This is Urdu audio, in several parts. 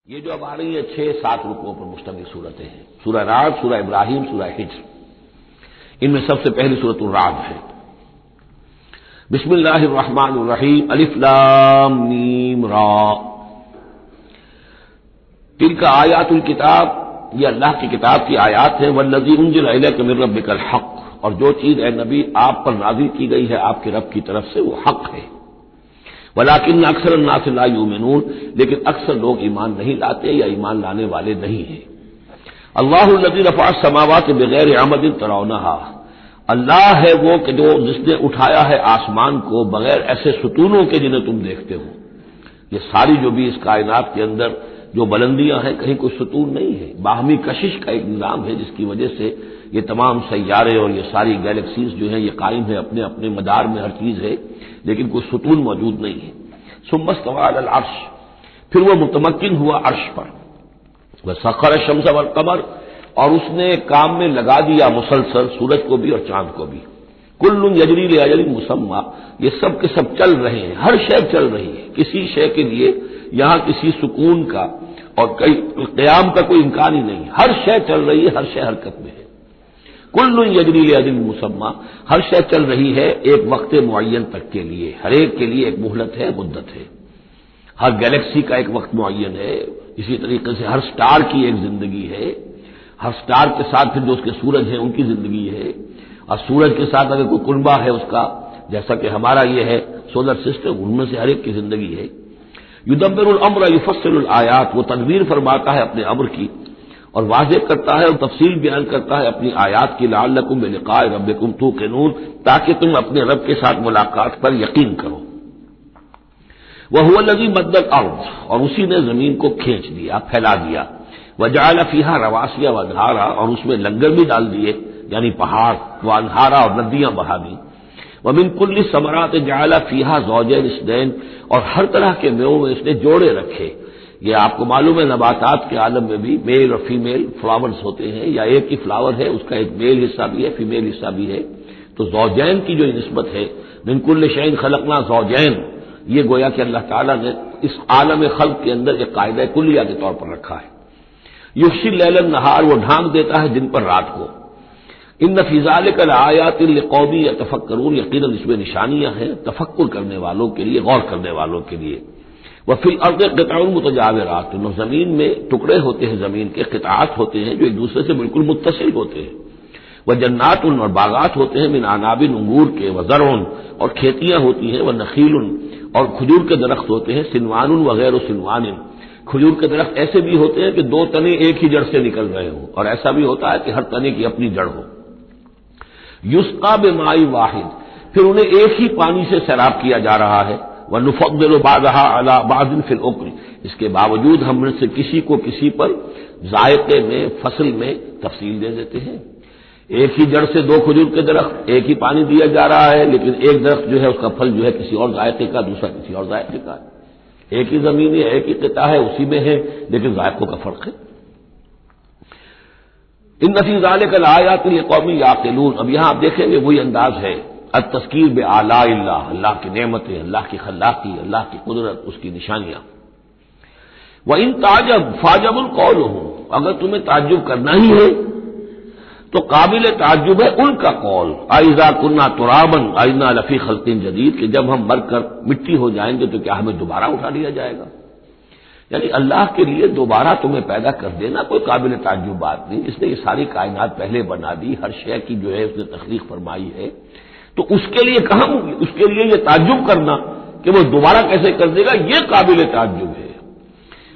یہ جو اب آ رہی ہے 6-7 رکوعوں پر مشتمل صورتیں ہیں، سورہ رعد، سورہ ابراہیم، سورہ ہجر۔ ان میں سب سے پہلی سورۃ الرعد ہے۔ بسم اللہ الرحمن الرحیم، الف لام میم را، تلک آیات الکتاب، یہ اللہ کی کتاب کی آیات ہیں، والذی انزل الیک من ربک الحق، اور جو چیز اے نبی آپ پر نازل کی گئی ہے آپ کے رب کی طرف سے وہ حق ہے۔ ولیکن اکثر الناس لا یؤمنون، لیکن اکثر لوگ ایمان نہیں لاتے یا ایمان لانے والے نہیں ہیں۔ اللہ الذی رفع السماوات بغیر عمد ترونہا، اللہ ہے وہ کہ جو جس نے اٹھایا ہے آسمان کو بغیر ایسے ستونوں کے جنہیں تم دیکھتے ہو۔ یہ ساری جو بھی اس کائنات کے اندر جو بلندیاں ہیں کہیں کوئی ستون نہیں ہے، باہمی کشش کا ایک نظام ہے جس کی وجہ سے یہ تمام سیارے اور یہ ساری گیلیکسیز جو ہیں یہ قائم ہے، اپنے اپنے مدار میں ہر چیز ہے، لیکن کوئی ستون موجود نہیں ہے۔ ثم استوى على العرش، پھر وہ متمکن ہوا عرش پر۔ وسخر الشمس والقمر، اور اس نے کام میں لگا دیا مسلسل سورج کو بھی اور چاند کو بھی۔ کل یجری لاجل مسمى، یہ سب کے سب چل رہے ہیں، ہر شے چل رہی ہے، کسی شے کے لیے یہاں کسی سکون کا اور قیام کا کوئی امکان ہی نہیں، ہر شے چل رہی ہے، ہر شے حرکت میں ہے۔ کل یجری لاجل مسمى، ہر شے چل رہی ہے ایک وقت معین تک کے لیے، ہر ایک کے لیے ایک مہلت ہے، مدت ہے۔ ہر گیلیکسی کا ایک وقت معین ہے، اسی طریقے سے ہر سٹار کی ایک زندگی ہے، ہر سٹار کے ساتھ پھر جو اس کے سورج ہیں ان کی زندگی ہے، اور سورج کے ساتھ اگر کوئی کنبہ ہے اس کا، جیسا کہ ہمارا یہ ہے سولر سسٹم، ان میں سے ہر ایک کی زندگی ہے۔ یدبر الامر یفصل الآیات، وہ تدبیر فرماتا ہے اپنے امر کی اور واضح کرتا ہے اور تفصیل بیان کرتا ہے اپنی آیات کی، لعلکم بلقاء ربکم توقنون، تاکہ تم اپنے رب کے ساتھ ملاقات پر یقین کرو۔ وہو الذی مد الارض، اور اسی نے زمین کو کھینچ دیا، پھیلا دیا۔ وجعل فیہا رواسی وانہارا، اور اس میں لنگر بھی ڈال دیے یعنی پہاڑ، وانہارا، اور ندیاں بہا دی۔ ومن کل الثمرات جعل فیہا زوجین اثنین، اور ہر طرح کے میووں میں اس نے جوڑے رکھے۔ یہ آپ کو معلوم ہے نباتات کے عالم میں بھی میل اور فیمیل فلاورز ہوتے ہیں، یا ایک ہی فلاور ہے اس کا ایک میل حصہ بھی ہے، فیمیل حصہ بھی ہے۔ تو زوجین کی جو نسبت ہے، من کل شیء خلقنا زوجین، یہ گویا کہ اللہ تعالیٰ نے اس عالم خلق کے اندر ایک قاعدہ کلیہ کے طور پر رکھا ہے۔ یغشی اللیل النہار، وہ ڈھانک دیتا ہے دن پر رات کو۔ ان فی ذلک لآیات لقوم یتفکرون، یقیناً اس میں نشانیاں ہیں تفکر کرنے والوں کے لیے، غور کرنے والوں کے لیے۔ وفی الارض قطع متجاورات، زمین میں ٹکڑے ہوتے ہیں، زمین کے قطعات ہوتے ہیں جو ایک دوسرے سے بالکل متصل ہوتے ہیں۔ وجنات، اور باغات ہوتے ہیں، من اعناب، انگور کے، وزرع، اور کھیتیاں ہوتی ہیں، ونخیل، اور کھجور کے درخت ہوتے ہیں، سنوان وغیر سنوان، کھجور کے درخت ایسے بھی ہوتے ہیں کہ 2 تنے ایک ہی جڑ سے نکل رہے ہوں، اور ایسا بھی ہوتا ہے کہ ہر تنے کی اپنی جڑ ہو۔ یسقا بماء واحد، پھر انہیں ایک ہی پانی سے سیراب کیا جا رہا ہے۔ وَنُفَضِّلُ بَعْضَهَا عَلَى بَعْضٍ فِي الْأُكْلِ، اس کے باوجود ہم میں سے کسی کو کسی پر ذائقے میں، فصل میں تفصیل دے دیتے ہیں۔ ایک ہی جڑ سے 2 کھجور کے درخت، ایک ہی پانی دیا جا رہا ہے، لیکن ایک درخت جو ہے اس کا پھل جو ہے کسی اور ذائقے کا، دوسرا کسی اور ذائقے کا ہے۔ ایک ہی زمین ہے، ایک ہی قطعہ ہے، اسی میں ہے، لیکن ذائقوں کا فرق ہے۔ ان فی ذلک لآیات لقوم یعقلون، اب یہاں آپ دیکھیں گے وہی انداز ہے، التذکیر بآلاء اللہ، اللہ کی نعمتیں، اللہ کی خلاقی، اللہ کی قدرت، اس کی نشانیاں۔ وَإِن تَعْجَبْ فَعْجَبٌ قَوْلُهُم، اگر تمہیں تعجب کرنا ہی ہے تو قابل تعجب ہے ان کا قول، اَإِذَا كُنَّا تُرَابًا أَإِنَّا لَفِي خَلْقٍ جَدِيدٍ، کہ جب ہم مر کر مٹی ہو جائیں گے تو کیا ہمیں دوبارہ اٹھا لیا جائے گا۔ یعنی اللہ کے لیے دوبارہ تمہیں پیدا کر دینا کوئی قابل تعجب بات نہیں، اس نے یہ ساری کائنات پہلے بنا دی، ہر شے کی جو ہے اس نے تخلیق فرمائی ہے، تو اس کے لیے کہاں، اس کے لیے یہ تعجب کرنا کہ وہ دوبارہ کیسے کر دے گا، یہ قابل تعجب ہے۔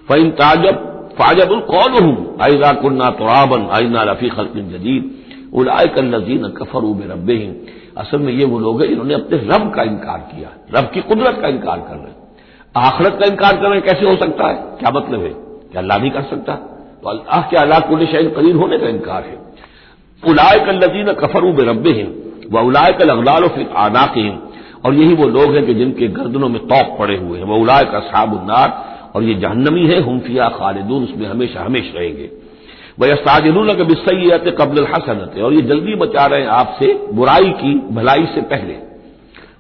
فَإِن تَعْجَبْ فَعْجَبٌ قَوْلُهُم أَإِذَا كُنَّا تُرَابًا أَإِنَّا لَفِي خَلْقٍ جَدِيدٍ أُولَٰئِكَ الَّذِينَ كَفَرُوا بِرَبِّهِمْ، اصل میں یہ وہ لوگ ہیں جنہوں نے اپنے رب کا انکار کیا، رب کی قدرت کا انکار کر رہے ہیں۔ آخرت کا انکار کرنا کیسے ہو سکتا ہے؟ کیا مطلب ہے کہ اللہ نہیں کر سکتا؟ تو اللہ کے علی کل شیء قدیر ہونے کا انکار ہے۔ أُولَٰئِكَ الَّذِينَ كَفَرُوا بِرَبِّهِمْ وَأُولَٰئِكَ الْأَغْلَالُ فِي أَعْنَاقِهِمْ، اور یہی وہ لوگ ہیں کہ جن کے گردنوں میں طوق پڑے ہوئے ہیں۔ وَأُولَٰئِكَ أَصْحَابُ النَّارِ، اور یہ جہنمی ہے، ہم فیہا خالدون، اس میں ہمیشہ ہمیشہ رہیں گے۔ وَيَسْتَعْجِلُونَكَ بِالسَّيِّئَةِ قَبْلَ الْحَسَنَةِ، اور یہ جلدی مچا رہے ہیں آپ سے برائی کی بھلائی سے پہلے۔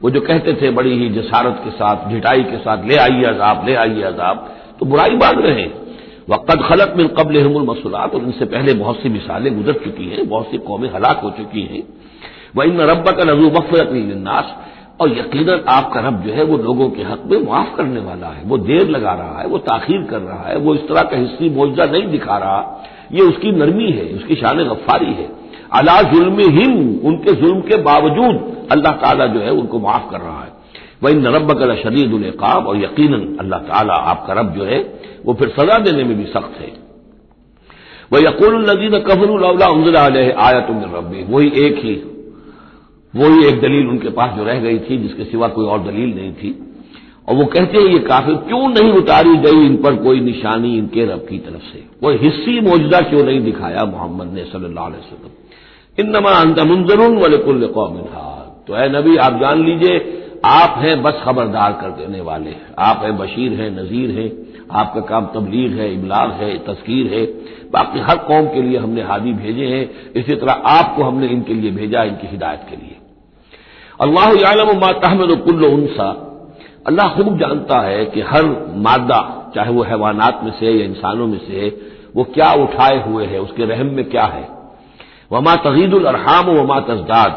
وہ جو کہتے تھے بڑی ہی جسارت کے ساتھ، ڈھٹائی کے ساتھ، لے آئیے عذاب، لے آئیے عذاب، تو برائی باندھ رہے ہیں۔ وقد خلت من قبلہم المثلات، اور ان سے پہلے بہت سی مثالیں گزر چکی ہیں، بہت سی قومیں ہلاک ہو چکی ہیں۔ وَإِنَّ رَبَّكَ لَذُو مَغْفِرَةٍ لِلنَّاسِ، اور یقیناً آپ کا رب جو ہے وہ لوگوں کے حق میں معاف کرنے والا ہے، وہ دیر لگا رہا ہے، وہ تاخیر کر رہا ہے، وہ اس طرح کا حصی معجزہ نہیں دکھا رہا، یہ اس کی نرمی ہے، اس کی شان غفاری ہے۔ علی ظلمہم، ان کے ظلم کے باوجود اللہ تعالیٰ جو ہے ان کو معاف کر رہا ہے۔ وَإِنَّ رَبَّكَ لَشَدِيدُ الْعِقَابِ، اور یقیناً اللہ تعالیٰ آپ کا رب جو ہے وہ پھر سزا دینے میں بھی سخت ہے۔ وَيَقُولُ الَّذِينَ كَفَرُوا لَوْلَا أُنزِلَ عَلَيْهِ آيَةٌ مِّن رَّبِّهِ، وہی ایک دلیل ان کے پاس جو رہ گئی تھی، جس کے سوا کوئی اور دلیل نہیں تھی، اور وہ کہتے ہیں یہ کافر کیوں نہیں اتاری گئی ان پر کوئی نشانی ان کے رب کی طرف سے، کوئی حصی معجزہ کیوں نہیں دکھایا محمد نے صلی اللہ علیہ وسلم۔ انما انت منذر ولکل قوم حاد، تو اے نبی آپ جان لیجئے آپ ہیں بس خبردار کر دینے والے، آپ ہیں بشیر ہیں، نذیر ہیں، آپ کا کام تبلیغ ہے، ابلاغ ہے، تذکیر ہے، باقی ہر قوم کے لیے ہم نے ہادی بھیجے ہیں، اسی طرح آپ کو ہم نے ان کے لیے بھیجا، ان کی ہدایت کے لیے۔ اللہ یعلم ما تحمل کل انثی، اللہ خوب جانتا ہے کہ ہر مادہ چاہے وہ حیوانات میں سے یا انسانوں میں سے وہ کیا اٹھائے ہوئے ہے، اس کے رحم میں کیا ہے۔ وما تغید الارحام وما تزداد،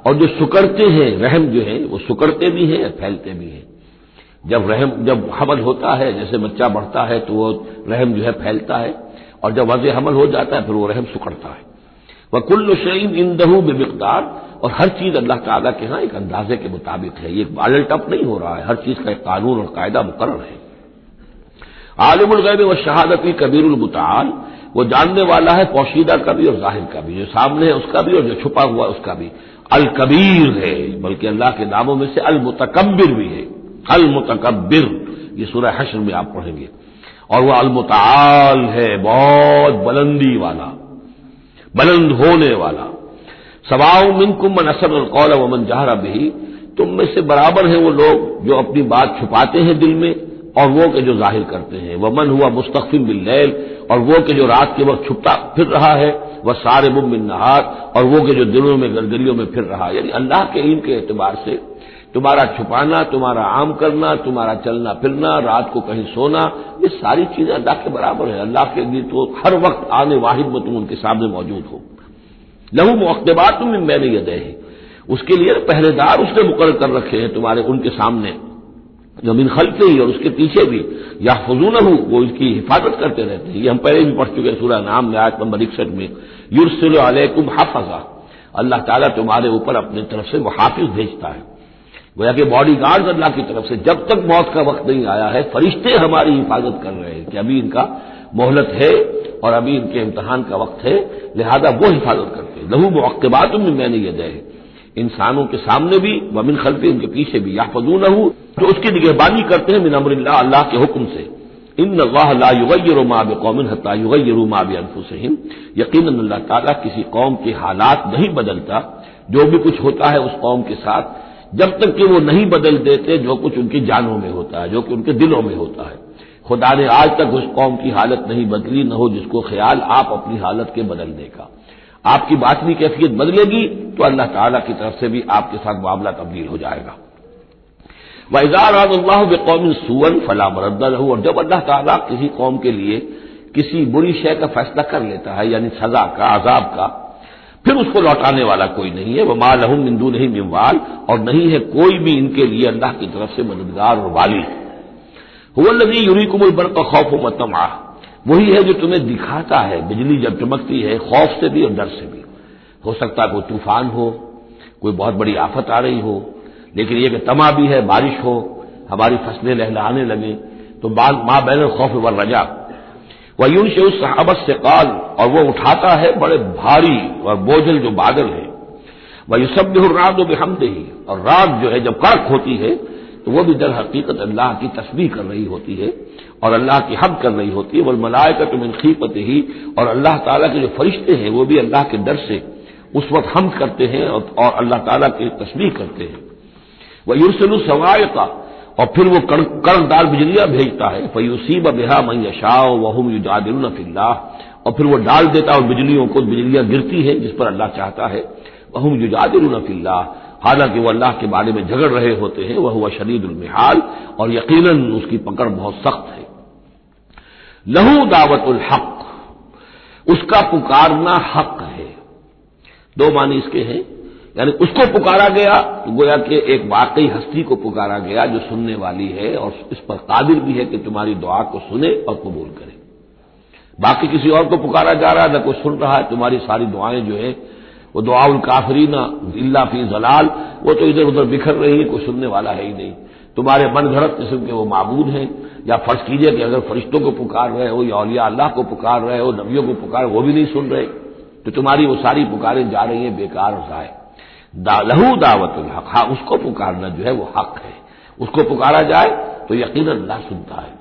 اور جو سکڑتے ہیں رحم جو ہے وہ سکڑتے بھی ہیں اور پھیلتے بھی ہیں۔ جب حمل ہوتا ہے، جیسے بچہ بڑھتا ہے تو وہ رحم جو ہے پھیلتا ہے، اور جب وضع حمل ہو جاتا ہے پھر وہ رحم سکڑتا ہے۔ وَكُلُّ شَيْءٍ عِندَهُ بِمِقْدَارٍ، اور ہر چیز اللہ تعالیٰ کے ہاں ایک اندازے کے مطابق ہے، یہ بالل ٹپ نہیں ہو رہا ہے، ہر چیز کا ایک قانون اور قاعدہ مقرر ہے۔ عالم الغیب والشہادۃ الکبیر المتعال، وہ جاننے والا ہے پوشیدہ کا بھی اور ظاہر کا بھی، جو سامنے ہے اس کا بھی اور جو چھپا ہوا ہے اس کا بھی۔ الکبیر ہے، بلکہ اللہ کے ناموں میں سے المتکبر بھی ہے، المتکبر، یہ سورہ حشر میں آپ پڑھیں گے۔ اور وہ المتعال ہے، بہت بلندی والا، بلند ہونے والا۔ سواء منکم من اسر القول ومن جہر بہ، تم میں سے برابر ہیں وہ لوگ جو اپنی بات چھپاتے ہیں دل میں اور وہ کہ جو ظاہر کرتے ہیں۔ ومن ہوا مستخف باللیل، اور وہ کہ جو رات کے وقت چھپتا پھر رہا ہے، وسارب بالنہار، اور وہ کہ جو دنوں میں گرگریوں میں پھر رہا ہے۔ یعنی اللہ کے علم کے اعتبار سے تمہارا چھپانا، تمہارا عام کرنا، تمہارا چلنا پھرنا، رات کو کہیں سونا، یہ ساری چیزیں اللہ کے برابر ہیں۔ اللہ کے لیے تو ہر وقت آنے واحد میں تم ان کے سامنے موجود ہو۔ لہو معقبات من بین یدیہ، اس کے لیے پہرے دار اس نے مقرر کر رکھے ہیں تمہارے ان کے سامنے، جو من خلفہ ہی، اور اس کے پیچھے بھی، یحفظونہ، وہ اس کی حفاظت کرتے رہتے ہیں۔ یہ ہم پہلے بھی پڑھ چکے ہیں سورہ انعام میں آیت نمبر 61 میں، یرسل علیکم حفظہ، اللہ تعالیٰ تمہارے اوپر اپنے طرف سے محافظ بھیجتا ہے، گویا کہ باڈی گارڈ اللہ کی طرف سے، جب تک موت کا وقت نہیں آیا ہے فرشتے ہماری حفاظت کر رہے ہیں کہ ابھی ان کا مہلت ہے اور ابھی ان کے امتحان کا وقت ہے، لہذا وہ حفاظت کرتے ہیں۔ لہو معقبات من بین یدیہ، انسانوں کے سامنے بھی، ومن خلفہ، ان کے پیچھے بھی، یحفظونہ، جو اس کی نگہبانی کرتے ہیں، من امر اللہ، اللہ کے حکم سے۔ ان اللہ لا یغیر ما بقوم حتی یغیروا ما بانفسہم، یقیناً اللہ تعالیٰ کسی قوم کے حالات نہیں بدلتا، جو بھی کچھ ہوتا ہے اس قوم کے ساتھ، جب تک کہ وہ نہیں بدل دیتے جو کچھ ان کی جانوں میں ہوتا ہے، جو کہ ان کے دلوں میں ہوتا ہے۔ خدا نے آج تک اس قوم کی حالت نہیں بدلی، نہ ہو جس کو خیال آپ اپنی حالت کے بدلنے کا۔ آپ کی باطنی کیفیت بدلے گی تو اللہ تعالیٰ کی طرف سے بھی آپ کے ساتھ معاملہ تبدیل ہو جائے گا۔ وَإِذَا أَرَادَ اللَّهُ بِقَوْمٍ سُوءًا فَلَا مَرَدَّ لَهُ، اور جب اللہ تعالیٰ کسی قوم کے لیے کسی بری شے کا فیصلہ کر لیتا ہے، یعنی سزا کا، عذاب کا، پھر اس کو لوٹانے والا کوئی نہیں ہے۔ وَمَا لَهُم مِّن دُونِهِ مِن وَالٍ، اور نہیں ہے کوئی بھی ان کے لیے اللہ کی طرف سے مددگار اور والی۔ هُوَ الَّذِي يُرِيكُمُ الْبَرْقَ خَوْفًا وَطَمَعًا، وہی ہے جو تمہیں دکھاتا ہے بجلی جب چمکتی ہے، خوف سے بھی اور ڈر سے بھی۔ ہو سکتا ہے کوئی طوفان ہو، کوئی بہت بڑی آفت آ رہی ہو، لیکن یہ کہ طمع بھی ہے، بارش ہو، ہماری فصلیں لہلہانے لگیں، تو ما بین الخوف والرجاء۔ وَيُنشِئُ السَّحَابَ الثِّقَالَ، اور وہ اٹھاتا ہے بڑے بھاری اور بوجھل جو بادل ہیں۔ وَيُسَبِّحُ الرَّعْدُ بِحَمْدِهِ، اور رات جو ہے جب کڑک ہوتی ہے تو وہ بھی در حقیقت اللہ کی تسبیح کر رہی ہوتی ہے اور اللہ کی حمد کر رہی ہوتی ہے۔ وَالْمَلَائِكَةُ مِنْ خِیفَتِهِ، اور اللہ تعالیٰ کے جو فرشتے ہیں وہ بھی اللہ کے ڈر سے اس وقت حمد کرتے ہیں اور اللہ تعالیٰ کی تسبیح کرتے ہیں۔ وَيُرْسِلُ الصَّوَاعِقَ، اور پھر وہ کڑکدار بجلیاں بھیجتا ہے، فَيُصِيبَ بِهَا مَن يَشَاءُ وَهُمْ يُجَادِلُونَ فِي اللَّهِ، اور پھر وہ ڈال دیتا ہے بجلیوں کو، بجلیاں گرتی ہیں جس پر اللہ چاہتا ہے، وَهُمْ يُجَادِلُونَ فِي اللَّهِ، حالانکہ وہ اللہ کے بارے میں جھگڑ رہے ہوتے ہیں، وَهُوَ شَدِيدُ الْمِحَالِ، اور یقیناً اس کی پکڑ بہت سخت ہے۔ لہو دعوت الحق، اس کا پکارنا حق ہے۔ دو معنی اس کے ہیں، یعنی اس کو پکارا گیا تو گویا کہ ایک واقعی ہستی کو پکارا گیا جو سننے والی ہے اور اس پر قادر بھی ہے کہ تمہاری دعا کو سنے اور قبول کرے۔ باقی کسی اور کو پکارا جا رہا ہے، نہ کوئی سن رہا ہے، تمہاری ساری دعائیں جو ہیں وہ دعاء الکافرین الا فی ضلال، وہ تو ادھر ادھر بکھر رہی ہے، کوئی سننے والا ہے ہی نہیں۔ تمہارے من گھڑت قسم کے وہ معبود ہیں، یا فرض کیجئے کہ اگر فرشتوں کو پکار رہے ہو یا اولیاء اللہ کو پکار رہے ہو، نبیوں کو پکار، وہ بھی نہیں سن رہے، تو تمہاری وہ ساری پکاریں جا رہی ہیں بیکار اور ضائع۔ لہو دعوت الحق، ہاں اس کو پکارنا جو ہے وہ حق ہے، اس کو پکارا جائے تو یقیناً اللہ سنتا ہے۔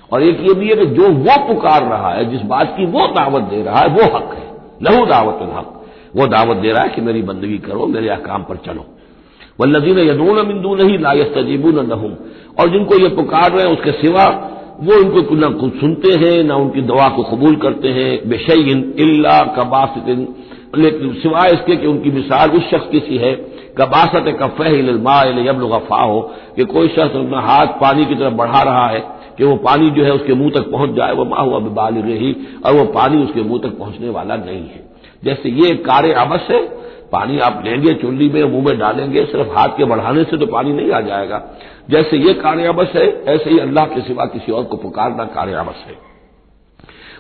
اور ایک یہ بھی ہے کہ جو وہ پکار رہا ہے، جس بات کی وہ دعوت دے رہا ہے، وہ حق ہے۔ لہو دعوت الحق، وہ دعوت دے رہا ہے کہ میری بندگی کرو، میرے احکام پر چلو۔ والذین یدعون من دونہ لا یستجیبون لہم، اور جن کو یہ پکار رہے ہیں اس کے سوا وہ ان کو نہ کچھ سنتے ہیں نہ ان کی دعا کو قبول کرتے ہیں۔ بشیء الا کباسط، لیکن سوائے اس کے کہ ان کی مثال اس شخص کی سی ہے کباسط کفیہ الی الماء لیبلغ فاہ، کہ کوئی شخص اپنا ہاتھ پانی کی طرف بڑھا رہا ہے کہ وہ پانی جو ہے اس کے منہ تک پہنچ جائے، وما هو ببالغہ، اور وہ پانی اس کے منہ تک پہنچنے والا نہیں ہے۔ جیسے یہ کار عبث ہے، پانی آپ لیں گے چلی میں منہ میں ڈالیں گے، صرف ہاتھ کے بڑھانے سے تو پانی نہیں آ جائے گا۔ جیسے یہ کار عبث ہے، ایسے ہی اللہ کے سوا کسی اور کو پکارنا کار عبث ہے۔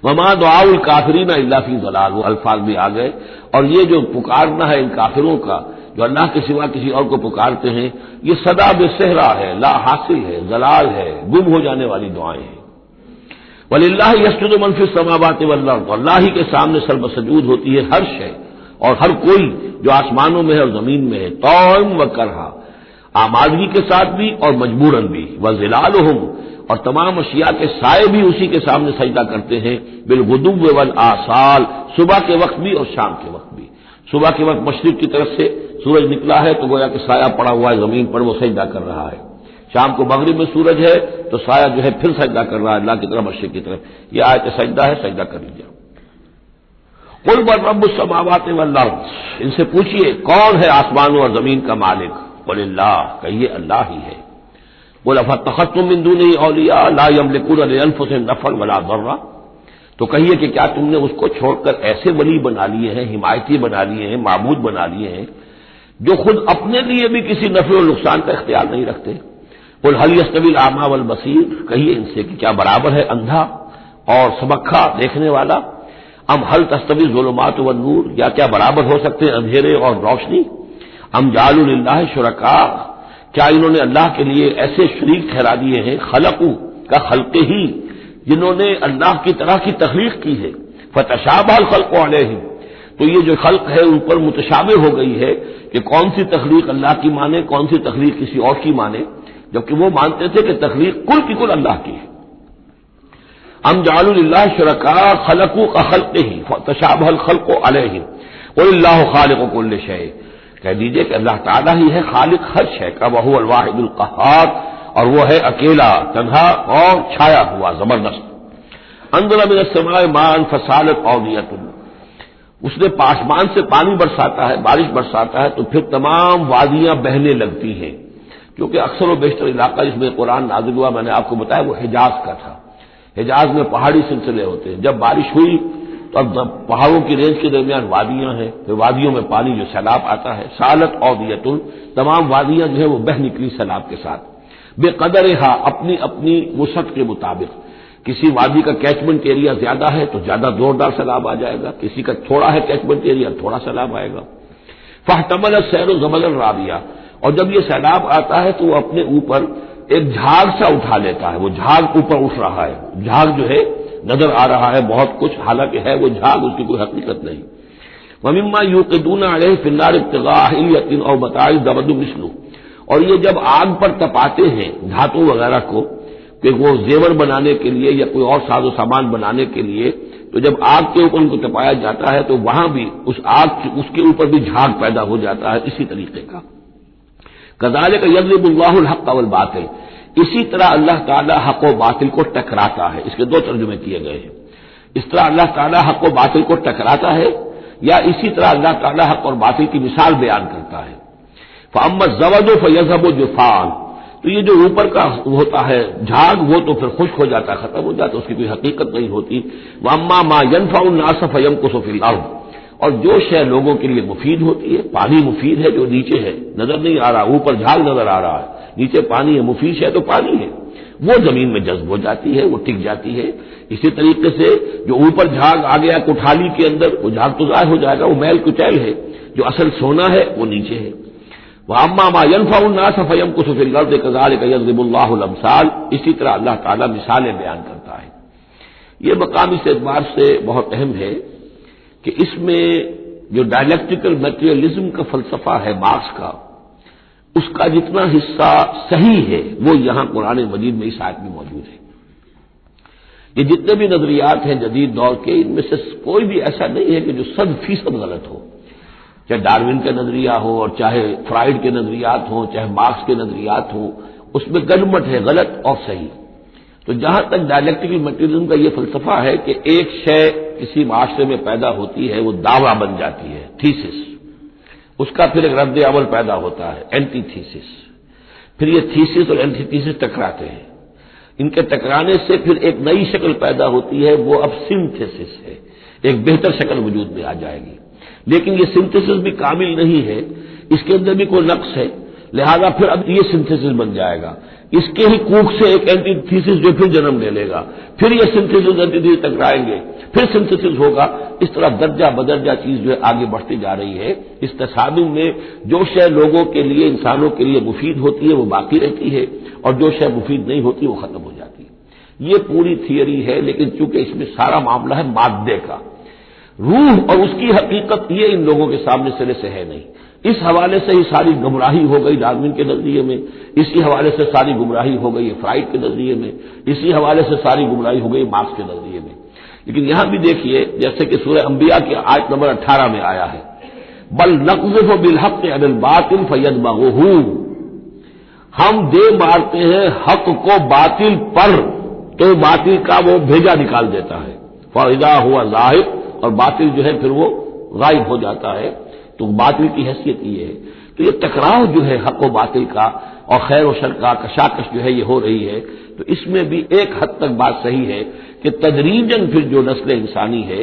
وما دعاء الکافرین الا فی ضلال، وہ الفاظ بھی آ گئے۔ اور یہ جو پکارنا ہے ان کافروں کا جو اللہ کے سوا کسی اور کو پکارتے ہیں، یہ صدا بے صحرا ہے، لا حاصل ہے، ضلال ہے، گم ہو جانے والی دعائیں ہیں۔ وللہ یسجد من فی السماوات والارض، اللہ ہی کے سامنے سر بسجود ہوتی ہے ہر شے اور ہر کوئی جو آسمانوں میں ہے اور زمین میں ہے، طوعا و کرہا، آمادگی کے ساتھ بھی اور مجبوراً بھی، وظلالہم، اور تمام اشیاء کے سائے بھی اسی کے سامنے سجدہ کرتے ہیں، بالغدو والآصال، صبح کے وقت بھی اور شام کے وقت بھی۔ صبح کے وقت مشرق کی طرف سے سورج نکلا ہے تو گویا کہ سایہ پڑا ہوا ہے زمین پر، وہ سجدہ کر رہا ہے۔ شام کو مغرب میں سورج ہے تو سایہ جو ہے پھر سجدہ کر رہا ہے اللہ کی طرف، مشرق کی طرف۔ یہ آیت سجدہ ہے، سجدہ کر لیجیے۔ قل من رب السماوات والارض، ان سے پوچھئے کون ہے آسمانوں اور زمین کا مالک؟ قل اللہ، کہیے اللہ ہی ہے۔ قل افاتخذتم من دونہ اولیاء لا یملکون لانفسہم نفعا ولا ضرا، تو کہیے کہ کیا تم نے اس کو چھوڑ کر ایسے ولی بنا لیے ہیں، حمایتی بنا لیے ہیں، معبود بنا لیے ہیں جو خود اپنے لیے بھی کسی نفع و نقصان کا اختیار نہیں رکھتے؟ قل هل یستوی الاعمی والبصیر، کہیے ان سے کہ کیا برابر ہے اندھا اور سبکھا دیکھنے والا؟ ام هل تستوی الظلمات والنور، یا کیا برابر ہو سکتے ہیں اندھیرے اور روشنی؟ ام جعلوا للہ شرکاء، کیا انہوں نے اللہ کے لیے ایسے شریک ٹھہرا دیے ہیں، خلقوا کا خلق ہی، جنہوں نے اللہ کی طرح کی تخلیق کی ہے، فتشابہ الخلق علیہم، تو یہ جو خلق ہے ان پر متشابہ ہو گئی ہے کہ کون سی تخلیق اللہ کی مانے، کون سی تخلیق کسی اور کی مانے، جبکہ وہ مانتے تھے کہ تخلیق کل کی کل اللہ کی ہے۔ ام جعلوا للہ شرکاء خلقوا كخلقہ فتشابہ الخلق علیہم قل اللہ خالق کل شیء، کہہ دیجئے کہ اللہ تعالیٰ ہی ہے خالق ہر شے کا، وہو الواحد القہار، اور وہ ہے اکیلا، تنہا اور چھایا ہوا، زبردست۔ انزل من السماء ماء فسالت اودیہ، اس نے آسمان سے پانی برساتا ہے، بارش برساتا ہے تو پھر تمام وادیاں بہنے لگتی ہیں، کیونکہ اکثر و بیشتر علاقہ جس میں قرآن نازل ہوا میں نے آپ کو بتایا وہ حجاز کا تھا۔ حجاز میں پہاڑی سلسلے ہوتے ہیں، جب بارش ہوئی تو اب پہاڑوں کی رینج کے درمیان وادیاں ہیں، پھر وادیوں میں پانی جو سیلاب آتا ہے، سالت اودیۃ، تمام وادیاں جو ہے وہ بہہ نکلی سیلاب کے ساتھ، بے قدرہا، اپنی اپنی وسعت کے مطابق۔ کسی وادی کا کیچمنٹ ایریا زیادہ ہے تو زیادہ زوردار سیلاب آ جائے گا، کسی کا تھوڑا ہے کیچمنٹ ایریا، تھوڑا سیلاب آئے گا۔ فاحتمل السیل زبدا رابیہ، اور جب یہ سیلاب آتا ہے تو وہ اپنے اوپر ایک جھاگ سا اٹھا لیتا ہے، وہ جھاگ اوپر اٹھ رہا ہے، جھاگ جو ہے نظر آ رہا ہے بہت کچھ، حالانکہ ہے وہ جھاگ، اس کی کوئی حقیقت نہیں۔ ومما یوقدون علیہ فی النار ابتغاء حلیۃ او متاع زبد مثلہ، اور یہ جب آگ پر تپاتے ہیں دھاتوں وغیرہ کو کہ وہ زیور بنانے کے لیے یا کوئی اور ساز و سامان بنانے کے لیے، تو جب آگ کے اوپر ان کو تپایا جاتا ہے تو وہاں بھی اس آگ اس کے اوپر بھی جھاگ پیدا ہو جاتا ہے اسی طریقے کا۔ کذالک یضرب اللہ الحق والباطل، اسی طرح اللہ تعالیٰ حق و باطل کو ٹکراتا ہے۔ اس کے دو ترجمے کیے گئے ہیں، اس طرح اللہ تعالیٰ حق و باطل کو ٹکراتا ہے، یا اسی طرح اللہ تعالیٰ حق اور باطل کی مثال بیان کرتا ہے۔ فَأَمَّا الزَّبَدُ فَيَذْهَبُ جُفَاءً، تو یہ جو اوپر کا ہوتا ہے جھاگ وہ تو پھر خشک ہو جاتا ہے، ختم ہو جاتا ہے، اس کی کوئی حقیقت نہیں ہوتی۔ واما ما ينفع الناس فيمكث في الارض، اور جو شے لوگوں کے لیے مفید ہوتی ہے، پانی مفید ہے جو نیچے ہے نظر نہیں آ رہا، اوپر جھاگ نظر آ رہا ہے، نیچے پانی ہے، مفید شے تو پانی ہے، وہ زمین میں جذب ہو جاتی ہے، وہ ٹک جاتی ہے۔ اسی طریقے سے جو اوپر جھاگ آ گیا کوٹھالی کے اندر، وہ جھاگ تو ضائع ہو جائے گا، وہ میل کچیل ہے، جو اصل سونا ہے وہ نیچے ہے۔ وَأَمَّا مَا يَنفَعُ النَّاسَ فَيَمْكُثُ فِي الْأَرْضِ كَذَلِكَ يَضْرِبُ اللَّهُ الْأَمْثَالَ، اسی طرح اللہ تعالیٰ مثالیں بیان کرتا ہے۔ یہ مقام اس اعتبار سے بہت اہم ہے کہ اس میں جو ڈائلیکٹیکل میٹیریلزم کا فلسفہ ہے مارکس کا، اس کا جتنا حصہ صحیح ہے وہ یہاں قرآن مجید میں اس آیت میں موجود ہے۔ یہ جتنے بھی نظریات ہیں جدید دور کے، ان میں سے کوئی بھی ایسا نہیں ہے کہ جو 100% غلط ہو، چاہے ڈاروین کا نظریہ ہو اور چاہے فرائڈ کے نظریات ہوں، چاہے مارکس کے نظریات ہوں، اس میں گڑبڑ ہے، غلط اور صحیح۔ تو جہاں تک ڈائلیکٹیکل میٹیریلزم کا یہ فلسفہ ہے کہ ایک شے کسی معاشرے میں پیدا ہوتی ہے، وہ دعویٰ بن جاتی ہے، تھیسس، اس کا پھر ایک رد عمل پیدا ہوتا ہے، اینٹی تھیسس، پھر یہ تھیسس اور اینٹی تھیسس ٹکراتے ہیں، ان کے ٹکرانے سے پھر ایک نئی شکل پیدا ہوتی ہے، وہ اب سنتھیسس ہے، ایک بہتر شکل وجود میں آ جائے گی۔ لیکن یہ سنتھیسس بھی کامل نہیں ہے، اس کے اندر بھی کوئی نقص ہے، لہذا پھر اب یہ سنتھیسس بن جائے گا، اس کے ہی کوکھ سے ایک اینٹی تھیسس جو پھر جنم لے لے گا، پھر یہ سنتھیسس اینٹی تھیسس ٹکرائیں گے، پھر سنتھیسس ہوگا، اس طرح درجہ بدرجہ چیز جو ہے آگے بڑھتی جا رہی ہے۔ اس تصادم میں جو شے لوگوں کے لیے، انسانوں کے لیے مفید ہوتی ہے وہ باقی رہتی ہے، اور جو شے مفید نہیں ہوتی وہ ختم ہو جاتی ہے۔ یہ پوری تھیوری ہے، لیکن چونکہ اس میں سارا معاملہ ہے مادے کا، روح اور اس کی حقیقت یہ ان لوگوں کے سامنے سرے سے ہے نہیں۔ اس حوالے سے ہی ساری گمراہی ہو گئی ڈارون کے نظریے میں، اسی حوالے سے ساری گمراہی ہو گئی فرائڈ کے نظریے میں، اسی حوالے سے ساری گمراہی ہو گئی مارکس کے نظریے میں۔ لیکن یہاں بھی دیکھیے، جیسے کہ سورہ انبیاء کی آیت نمبر 18 میں آیا ہے، بل نقذف بالحق علی الباطل فیدمغہ، ہم دے مارتے ہیں حق کو باطل پر تو باطل کا وہ بھیجا نکال دیتا ہے، فاذا ہوا ظاہر، اور باطل جو ہے پھر وہ غائب ہو جاتا ہے۔ تو باطل کی حیثیت یہ ہے۔ تو یہ ٹکراؤ جو ہے حق و باطل کا اور خیر و شر کا کشاکش جو ہے یہ ہو رہی ہے، تو اس میں بھی ایک حد تک بات صحیح ہے کہ تدریجاً پھر جو نسل انسانی ہے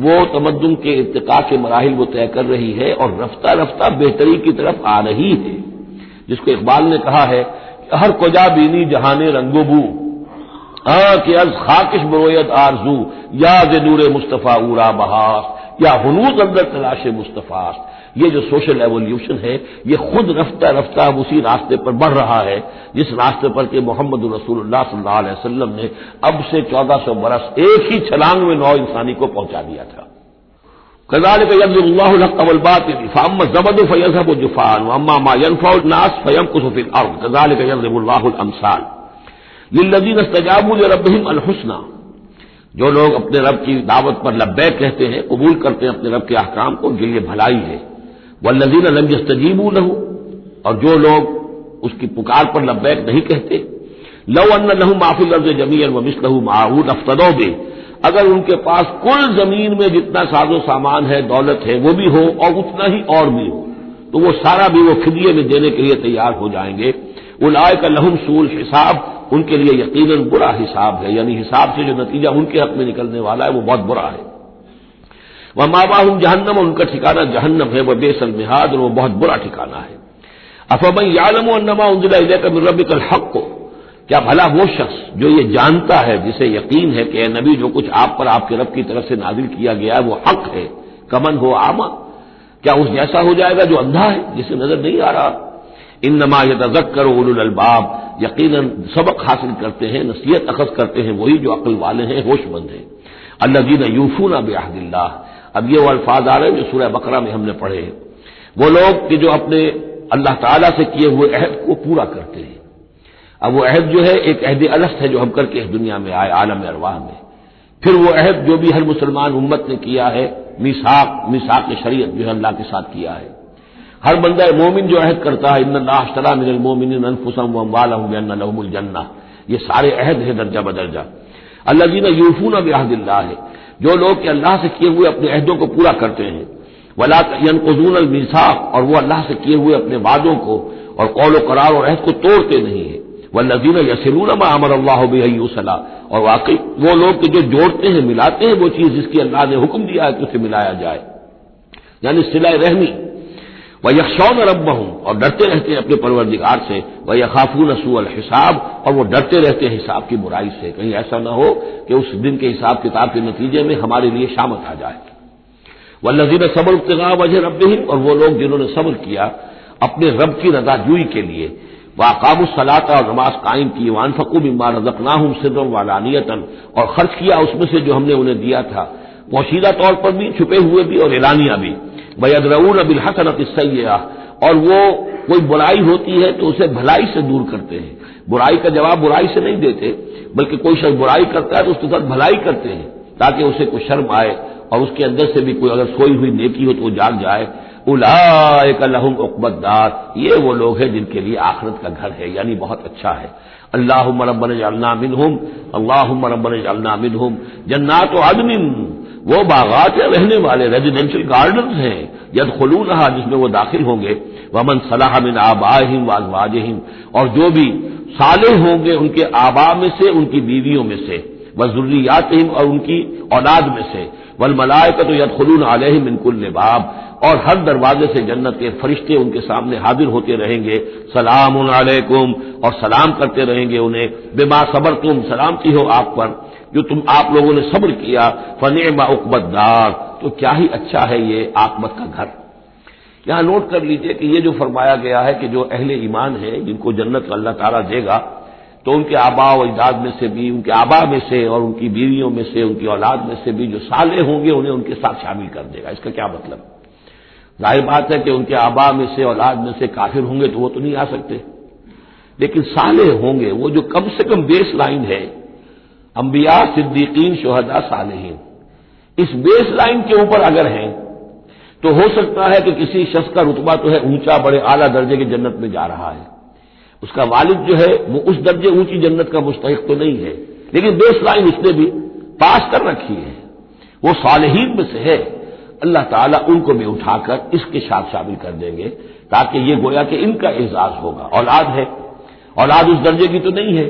وہ تمدن کے ارتقاء کے مراحل وہ طے کر رہی ہے اور رفتہ رفتہ بہتری کی طرف آ رہی ہے، جس کو اقبال نے کہا ہے کہ ہر کجا بینی جہان رنگ و بو، کہ از خاکش برویت آرزو، یا ز نور مصطفیٰ اورا بہار، یا ہنوز اندر تلاش مصطفیٰ۔ یہ جو سوشل ایولیوشن ہے یہ خود رفتہ رفتہ اسی راستے پر بڑھ رہا ہے جس راستے پر کہ محمد رسول اللہ صلی اللہ علیہ وسلم نے اب سے 1400 برس ایک ہی چھلانگ میں نو انسانی کو پہنچا دیا تھا۔ كذلك يضرب الله الحق والباطل فاما الزبد فيذهب جفاء واما ما ينفع الناس فيمكث في الارض كذلك يضرب الله الامثال للذين استجابوا لربهم الحسنى، جو لوگ اپنے رب کی دعوت پر لبیک کہتے ہیں، قبول کرتے ہیں اپنے رب کے احکام کو، ان کے لیے بھلائی ہے۔ والذین لم یستجیبوا لہ، اور جو لوگ اس کی پکار پر لبیک نہیں کہتے، لو ان لہم ما فی الارض جمیعا ومثلہ معہ لافتدوا بہ، اگر ان کے پاس کل زمین میں جتنا ساز و سامان ہے، دولت ہے، وہ بھی ہو اور اتنا ہی اور بھی ہو، تو وہ سارا بھی وہ فدیے میں دینے کے لیے تیار ہو جائیں گے۔ اولئک لہم سوء الحساب، ان کے لیے یقیناً برا حساب ہے، یعنی حساب سے جو نتیجہ ان کے حق میں نکلنے والا ہے وہ بہت برا ہے۔ ومأواہم جہنم، ان کا ٹھکانہ جہنم ہے، وبئس المہاد، اور وہ بہت برا ٹھکانہ ہے۔ افمن یعلم انما انزل الیک من ربک الحق، کیا بھلا وہ شخص جو یہ جانتا ہے، جسے یقین ہے کہ اے نبی جو کچھ آپ پر آپ کے رب کی طرف سے نازل کیا گیا ہے وہ حق ہے، کمن ہو اعمی، کیا اس جیسا ہو جائے گا جو اندھا ہے جسے نظر نہیں آ رہا۔ انما یتذکر اولو الالباب، یقیناً سبق حاصل کرتے ہیں، نصیحت اخذ کرتے ہیں وہی جو عقل والے ہیں، ہوش مند ہیں۔ الذین یوفون بعہد اللہ، اب یہ وہ الفاظ آ رہے ہیں جو سورہ بقرہ میں ہم نے پڑھے ہیں، وہ لوگ کہ جو اپنے اللہ تعالیٰ سے کیے ہوئے عہد کو پورا کرتے ہیں۔ اب وہ عہد جو ہے ایک عہد الست ہے جو ہم کر کے اس دنیا میں آئے عالم ارواح میں، پھر وہ عہد جو بھی ہر مسلمان امت نے کیا ہے، میثاق شریعت جو ہے اللہ کے ساتھ کیا ہے۔ ہر بندہ مومن جو عہد کرتا ہے، ان اللہ اشتری من المؤمنین انفسهم واموالهم بان لهم الجنہ، یہ سارے عہد ہیں درجہ بدرجہ۔ الذین یوفون بعہد اللہ، جو لوگ کہ اللہ سے کیے ہوئے اپنے عہدوں کو پورا کرتے ہیں، ولا ينقضون الميثاق، اور وہ اللہ سے کیے ہوئے اپنے وعدوں کو اور قول و قرار اور عہد کو توڑتے نہیں ہیں۔ والذین یصلون ما امر اللہ بہ ان یوصل، اور واقعی وہ لوگ کہ جو جوڑتے ہیں، ملاتے ہیں وہ چیز جس کی اللہ نے حکم دیا ہے کہ اسے ملایا جائے، یعنی صلہ رحمی۔ وَيَخْشَوْنَ رَبَّهُمْ، اور ڈرتے رہتے ہیں اپنے پروردگار سے، وَيَخَافُونَ سُوءَ الْحِسَابِ، اور وہ ڈرتے رہتے ہیں حساب کی برائی سے، کہیں ایسا نہ ہو کہ اس دن کے حساب کتاب کے نتیجے میں ہمارے لیے شامت آ جائے۔ وَالَّذِينَ صَبَرُوا ابْتِغَاءَ وَجْهِ رَبِّهِمْ، اور وہ لوگ جنہوں نے صبر کیا اپنے رب کی رضا جوئی کے لیے، وَأَقَامُوا الصَّلَاةَ، اور نماز قائم کی، وَأَنفَقُوا مِمَّا رَزَقْنَاهُمْ سِرًّا وَعَلَانِيَةً، اور خرچ کیا اس میں سے جو ہم نے انہیں دیا تھا، پوشیدہ طور پر بھی، چھپے ہوئے بھی اور اعلانیہ بھی۔ وَيَدْرَؤُونَ بِالْحَسَنَةِ السَّيِّئَةَ، اور وہ کوئی برائی ہوتی ہے تو اسے بھلائی سے دور کرتے ہیں، برائی کا جواب برائی سے نہیں دیتے، بلکہ کوئی شخص برائی کرتا ہے تو اس کے ساتھ بھلائی کرتے ہیں تاکہ اسے کوئی شرم آئے اور اس کے اندر سے بھی کوئی اگر سوئی ہوئی نیکی ہو تو وہ جاگ جائے۔ اولئک لہم عقبی الدار، یہ وہ لوگ ہیں جن کے لیے آخرت کا گھر ہے، یعنی بہت اچھا ہے۔ اللہم ربنا اجعلنا منہم، اللہم ربنا اجعلنا منہم۔ جنات عدن، وہ باغات ہیں رہنے والے، ریزیڈینشل گارڈنز ہیں، یدخلونہا، جس میں وہ داخل ہوں گے، ومن صلح من آبائہم وازواجہم، اور جو بھی صالح ہوں گے ان کے آباء میں سے، ان کی بیویوں میں سے، وذریاتہم، اور ان کی اولاد میں سے، والملائکۃ یدخلون علیہم من کل باب، اور ہر دروازے سے جنت کے فرشتے ان کے سامنے حاضر ہوتے رہیں گے، سلام علیکم، اور سلام کرتے رہیں گے انہیں، بما صبرتم، سلامتی ہو آپ پر جو آپ لوگوں نے صبر کیا، فنعم عقبی الدار، تو کیا ہی اچھا ہے یہ عاقبت کا گھر۔ یہاں نوٹ کر لیجئے کہ یہ جو فرمایا گیا ہے کہ جو اہل ایمان ہیں جن کو جنت اللہ تعالیٰ دے گا، تو ان کے آباء و اجداد میں سے بھی، ان کے آباء میں سے اور ان کی بیویوں میں سے، ان کی اولاد میں سے بھی جو صالح ہوں گے انہیں ان کے ساتھ شامل کر دے گا۔ اس کا کیا مطلب؟ ظاہر بات ہے کہ ان کے آباء میں سے، اولاد میں سے کافر ہوں گے تو وہ تو نہیں آ سکتے، لیکن صالح ہوں گے، وہ جو کم سے کم بیس لائن ہے، انبیاء، صدیقین، شہداء، صالحین، اس بیس لائن کے اوپر اگر ہیں تو ہو سکتا ہے کہ کسی شخص کا رتبہ تو ہے اونچا، بڑے اعلیٰ درجے کی جنت میں جا رہا ہے، اس کا والد جو ہے وہ اس درجے اونچی جنت کا مستحق تو نہیں ہے، لیکن بیس لائن اس نے بھی پاس کر رکھی ہے، وہ صالحین میں سے ہے۔ اللہ تعالیٰ ان کو بھی اٹھا کر اس کے ساتھ شامل کر دیں گے تاکہ یہ گویا کہ ان کا اعزاز ہوگا۔ اولاد ہے، اولاد اس درجے کی تو نہیں ہے،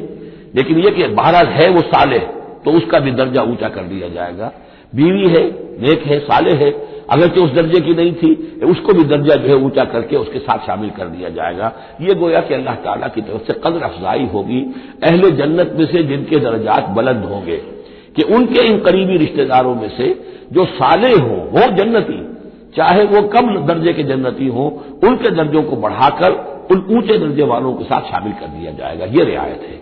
لیکن یہ کہ بہرحال ہے وہ صالح، تو اس کا بھی درجہ اونچا کر دیا جائے گا۔ بیوی ہے، نیک ہے، صالح ہے، اگرچہ اس درجے کی نہیں تھی، اس کو بھی درجہ جو ہے اونچا کر کے اس کے ساتھ شامل کر دیا جائے گا۔ یہ گویا کہ اللہ تعالیٰ کی طرف سے قدر افزائی ہوگی اہل جنت میں سے جن کے درجات بلند ہوں گے، کہ ان کے ان قریبی رشتہ داروں میں سے جو صالح ہوں وہ جنتی، چاہے وہ کم درجے کے جنتی ہوں، ان کے درجوں کو بڑھا کر ان اونچے درجے والوں کے ساتھ شامل کر دیا جائے گا۔ یہ رعایت ہے۔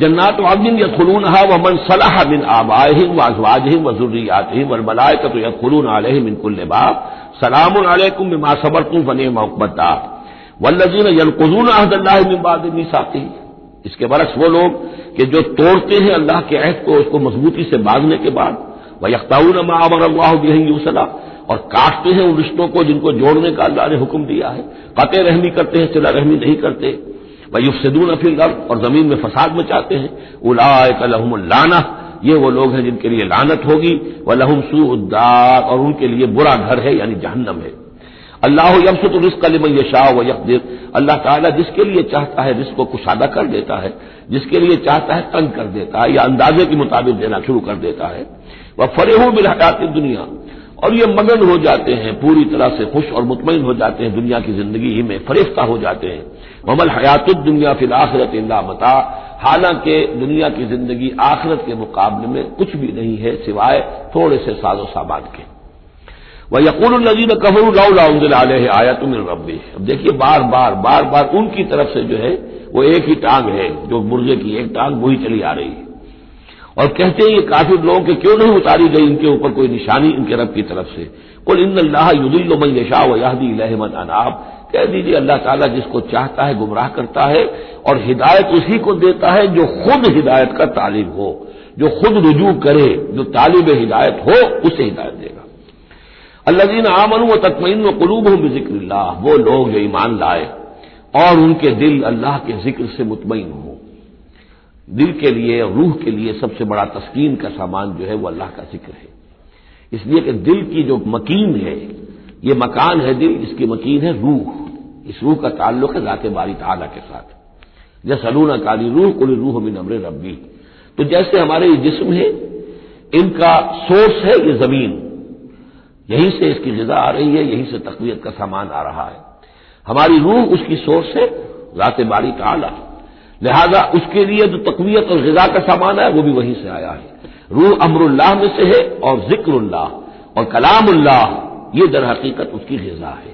جنات عدن یدخلونہا ومن صلح من آبائہم وازواجہم وذریاتہم والملائکۃ یدخلون علیہم من کل باب، سلام علیکم بما صبرتم فنعم عقبی الدار والذین ینقضون عہد اللہ من بعد میثاقہ۔ اس کے برعکس وہ لوگ کہ جو توڑتے ہیں اللہ کے عہد کو، اس کو مضبوطی سے باندھنے کے بعد، وَيَقْطَعُونَ مَا أَمَرَ اللَّهُ بِهِ أَن يُوصَلَ، اور کاٹتے ہیں ان رشتوں کو جن کو جوڑنے کا اللہ نے حکم دیا ہے، قطع رحمی کرتے ہیں، صلہ رحمی نہیں کرتے، وَيُفْسِدُونَ فِي الْأَرْضِ، اور زمین میں فساد مچاتے ہیں، أُولَٰئِكَ لَهُمُ اللَّعْنَةُ، یہ وہ لوگ ہیں جن کے لیے لعنت ہوگی، وَلَهُمْ سُوءُ الدَّارِ، اور ان کے لیے برا گھر ہے یعنی جہنم ہے۔ اللہ یبسط الرزق لمن یشاء ویقدر، اللہ تعالیٰ جس کے لیے چاہتا ہے رزق کو کشادہ کر دیتا ہے، جس کے لیے چاہتا ہے تنگ کر دیتا ہے یا اندازے کے مطابق دینا شروع کر دیتا ہے۔ وَفَرِحُوا بِالْحَيَاةِ الدُّنْيَا، اور یہ مگن ہو جاتے ہیں، پوری طرح سے خوش اور مطمئن ہو جاتے ہیں دنیا کی زندگی ہی میں، فریفتہ ہو جاتے ہیں۔ وَمَا الْحَيَاةُ الدُّنْيَا فِي الْآخِرَةِ إِلَّا مَتَاعٌ، حالانکہ دنیا کی زندگی آخرت کے مقابلے میں کچھ بھی نہیں ہے سوائے تھوڑے سے ساز و سامان کے۔ وَيَقُولُ الَّذِينَ كَفَرُوا لَوْلَا أُنزِلَ عَلَيْهِ آيَةٌ مِّن رَّبِّهِ، اب دیکھیے بار بار ان کی طرف سے جو ہے وہ ایک ہی ٹانگ ہے، جو مرغے کی ایک ٹانگ وہی چلی آ رہی ہے، اور کہتے ہیں یہ کافر لوگ کہ کیوں نہیں اتاری گئی ان کے اوپر کوئی نشانی ان کے رب کی طرف سے۔ قُلْ إِنَّ اللَّهَ يُضِلُّ مَن يَشَاءُ وَيَهْدِي إِلَيْهِ مَنْ أَنَابَ، کہہ دیجیے اللہ تعالیٰ جس کو چاہتا ہے گمراہ کرتا ہے، اور ہدایت اسی کو دیتا ہے جو خود ہدایت کا طالب ہو، جو خود رجوع کرے، جو طالب ہدایت ہو اسے ہدایت دے گا۔ الذین آمنوا وتطمئن قلوبهم بذکر اللہ، وہ لوگ جو ایمان لائے اور ان کے دل اللہ کے ذکر سے مطمئن ہوں۔ دل کے لیے، روح کے لیے سب سے بڑا تسکین کا سامان جو ہے وہ اللہ کا ذکر ہے، اس لیے کہ دل کی جو مکین ہے، یہ مکان ہے دل، اس کی مکین ہے روح، اس روح کا تعلق ہے ذات باری تعالیٰ کے ساتھ. یسألونک عن الروح قل الروح من امر ربی. تو جیسے ہمارے یہ جسم ہے ان کا سورس ہے یہ زمین، یہیں سے اس کی غذا آ رہی ہے، یہیں سے تقویت کا سامان آ رہا ہے. ہماری روح اس کی سورس ہے ذات باری تعالیٰ، لہذا اس کے لیے جو تقویت اور غذا کا سامان ہے وہ بھی وہیں سے آیا ہے. روح امر اللہ میں سے ہے اور ذکر اللہ اور کلام اللہ یہ در حقیقت اس کی غذا ہے.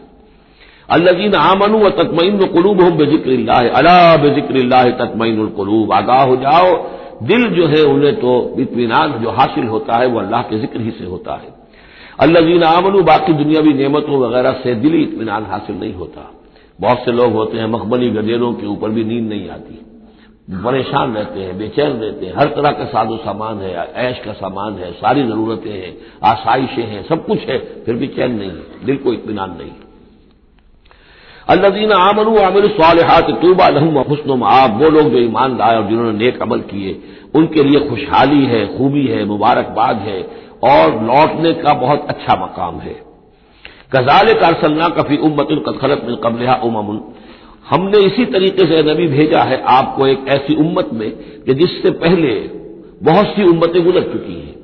الذین آمنوا وتطمئن قلوبهم بذکر اللہ الا بذکر اللہ تطمئن القلوب. آگاہ ہو جاؤ، دل جو ہے انہیں تو اطمینان جو حاصل ہوتا ہے وہ اللہ کے ذکر ہی سے ہوتا ہے. الذین آمنوا، باقی دنیاوی نعمتوں وغیرہ سے دلی اطمینان حاصل نہیں ہوتا. بہت سے لوگ ہوتے ہیں مخملی گدیروں کے اوپر بھی نیند نہیں آتی، پریشان رہتے ہیں، بے چین رہتے ہیں، ہر طرح کا ساز و سامان ہے، عیش کا سامان ہے، ساری ضرورتیں ہیں، آسائشیں ہیں، سب کچھ ہے، پھر بھی چین نہیں ہے، دل کو اطمینان نہیں. الذین آمنوا وعملوا الصالحات طوبی لہم وحسن مآب. وہ لوگ جو ایمان لائے اور جنہوں نے نیک عمل کیے ان کے لیے خوشحالی ہے، خوبی ہے، مبارکباد ہے اور لوٹنے کا بہت اچھا مقام ہے. کذالک ارسلناک فی امۃ قد خلت من قبلها امم. ہم نے اسی طریقے سے نبی بھیجا ہے آپ کو ایک ایسی امت میں کہ جس سے پہلے بہت سی امتیں گزر چکی ہیں.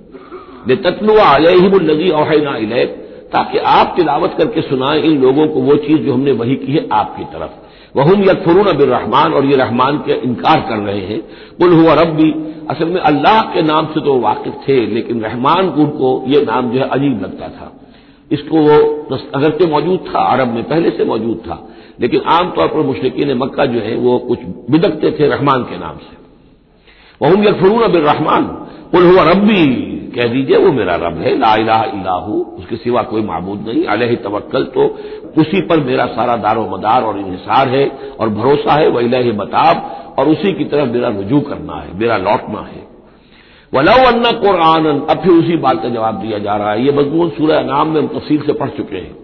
لتتلو علیہم الذی اوحینا الیک، تاکہ آپ تلاوت کر کے سنائیں ان لوگوں کو وہ چیز جو ہم نے وحی کی ہے آپ کی طرف. وہم یکفرون بالرحمن، اور یہ رحمان کے انکار کر رہے ہیں. قل هو ربی، اصل میں اللہ کے نام سے تو واقف تھے لیکن رحمان کو یہ نام جو ہے عجیب لگتا تھا. اس کو وہ اگرچہ موجود تھا عرب میں پہلے سے موجود تھا، لیکن عام طور پر مشرکین مکہ جو ہے وہ کچھ بدکتے تھے رحمان کے نام سے. وہم یکفرون بالرحمن قل هو ربی، کہہ دیجئے وہ میرا رب ہے، لا الہ الا ہو، اس کے سوا کوئی معبود نہیں. علیہ توکل، تو اسی پر میرا سارا دار و مدار اور انحصار ہے اور بھروسہ ہے. والیہ متاب، اور اسی کی طرف میرا رجوع کرنا ہے، میرا لوٹنا ہے. وَلَوْ أَنَّ قُرْآنًا، اب پھر اسی بات کا جواب دیا جا رہا ہے. یہ مضمون سورہ انعام میں ہم تفصیل سے پڑھ چکے ہیں.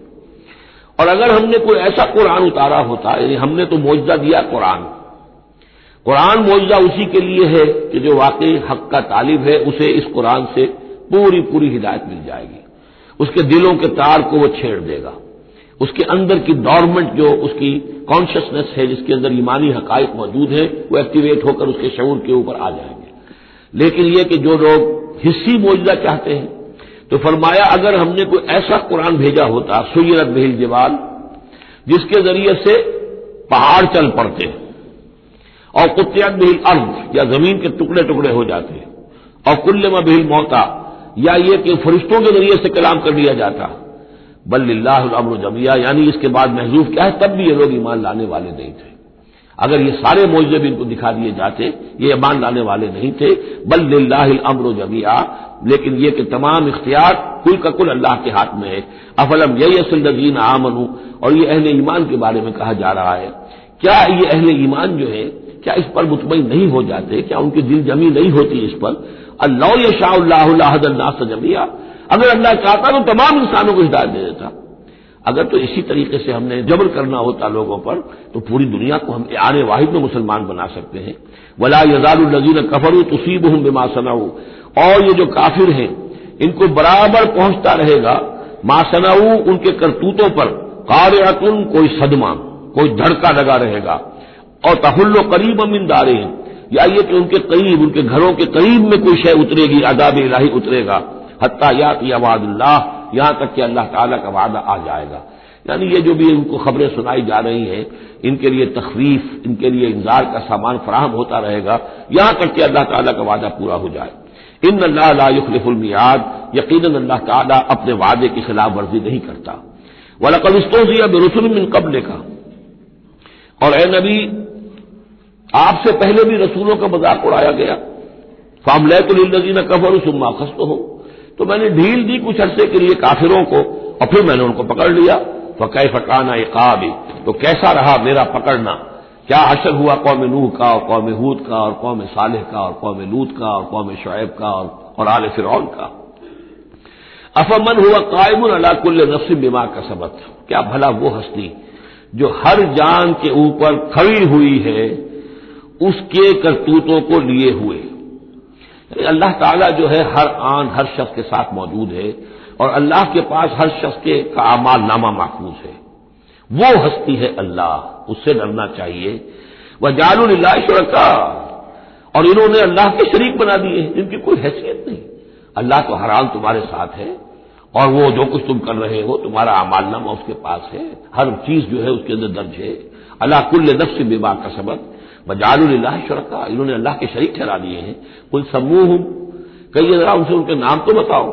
اور اگر ہم نے کوئی ایسا قرآن اتارا ہوتا، یعنی ہم نے تو معجزہ دیا قرآن معجزہ اسی کے لیے ہے کہ جو واقعی حق کا طالب ہے اسے اس قرآن سے پوری ہدایت مل جائے گی. اس کے دلوں کے تار کو وہ چھیڑ دے گا، اس کے اندر کی ڈورمنٹ جو اس کی کانشسنس ہے جس کے اندر ایمانی حقائق موجود ہیں وہ ایکٹیویٹ ہو کر اس کے شعور کے اوپر آ جائیں گے. لیکن یہ کہ جو لوگ حصی معجزہ چاہتے ہیں تو فرمایا اگر ہم نے کوئی ایسا قرآن بھیجا ہوتا سیرت بہ الجبال، جس کے ذریعے سے پہاڑ چل پڑتے اور قطعت بہ الارض، یا زمین کے ٹکڑے ٹکڑے ہو جاتے، اور کلم بہ الموتى، یا یہ کہ فرشتوں کے ذریعے سے کلام کر لیا جاتا. بل للہ الامر جمیعا، یعنی اس کے بعد محذوف کیا ہے، تب بھی یہ لوگ ایمان لانے والے نہیں تھے. اگر یہ سارے معجزے بھی ان کو دکھا دیے جاتے یہ ایمان لانے والے نہیں تھے. بل للہ الامر جمیعا، لیکن یہ کہ تمام اختیار کل کا کل اللہ کے ہاتھ میں ہے. افلم ییأس الذین آمنوا، اور یہ اہل ایمان کے بارے میں کہا جا رہا ہے، کیا یہ اہل ایمان جو ہے کیا اس پر مطمئن نہیں ہو جاتے، کیا ان کی دل جمی نہیں ہوتی اس پر. اللہ یشاء اللہ لہدی الناس جمیعا، اگر اللہ چاہتا تو تمام انسانوں کو ہدایت دے دیتا. اگر تو اسی طریقے سے ہم نے جبر کرنا ہوتا لوگوں پر تو پوری دنیا کو ہم آنے واحد میں مسلمان بنا سکتے ہیں. ولا یزال الذین کفروا تصیبهم بما صنعوا، اور یہ جو کافر ہیں ان کو برابر پہنچتا رہے گا ما صنعوا، ان کے کرتوتوں پر، قارعۃ، کوئی صدمہ، کوئی دھڑکا لگا رہے گا. اور تحل قریبا من دارہم، یا یہ کہ ان کے قریب، ان کے گھروں کے قریب میں کوئی شے اترے گی، عذاب الہی اترے گا. حتی یاتی وعد اللہ، یہاں تک کہ اللہ تعالیٰ کا وعدہ آ جائے گا. یعنی یہ جو بھی ان کو خبریں سنائی جا رہی ہیں ان کے لیے تخویف، ان کے لیے انذار کا سامان فراہم ہوتا رہے گا یہاں تک کہ اللہ تعالیٰ کا وعدہ پورا ہو جائے. ان اللہ لا یخلف المیعاد، یقیناً اللہ تعالیٰ اپنے وعدے کی خلاف ورزی نہیں کرتا. وَلَقَدِ اسْتُهْزِئَ بِرُسُلٍ مِّن قَبْلِكَ، اور اے نبی آپ سے پہلے بھی رسولوں کا مذاق اڑایا گیا. فَأَمْلَيْتُ لِلَّذِينَ كَفَرُوا ثُمَّ أَخَذْتُهُمْ، تو میں نے ڈھیل دی کچھ عرصے کے لیے کافروں کو اور پھر میں نے ان کو پکڑ لیا. فَكَيْفَ كَانَ عِقَابِ، تو کیسا رہا میرا پکڑنا. کیا حشر ہوا قوم نوح کا اور قوم ہود کا اور قوم صالح کا اور قوم لوط کا اور قوم شعیب کا اور آل فرعون کا. افمن ہوا قائم علی کل نفس بما کسبت، کیا بھلا وہ ہستی جو ہر جان کے اوپر کھڑی ہوئی ہے اس کے کرتوتوں کو لیے ہوئے. یعنی اللہ تعالیٰ جو ہے ہر آن ہر شخص کے ساتھ موجود ہے اور اللہ کے پاس ہر شخص کے کا اعمال نامہ محفوظ ہے. وہ ہستی ہے اللہ، اس سے ڈرنا چاہیے۔ وَجَعَلُوا لِلَّهِ شُرَكَاءَ، اور انہوں نے اللہ کے شریک بنا دیے ہیں جن کی کوئی حیثیت نہیں۔ اللہ تو ہر حال تمہارے ساتھ ہے، اور وہ جو کچھ تم کر رہے ہو تمہارا اعمال نامہ اس کے پاس ہے، ہر چیز جو ہے اس کے اندر درج ہے۔ عَلَىٰ كُلِّ نَفْسٍ بِمَا كَسَبَتْ وَجَعَلُوا لِلَّهِ شُرَكَاءَ، انہوں نے اللہ کے شریک ٹھہرا دیے ہیں۔ قُلْ سَمُّوهُمْ، کہیے ذرا ان سے ان کے نام تو بتاؤ۔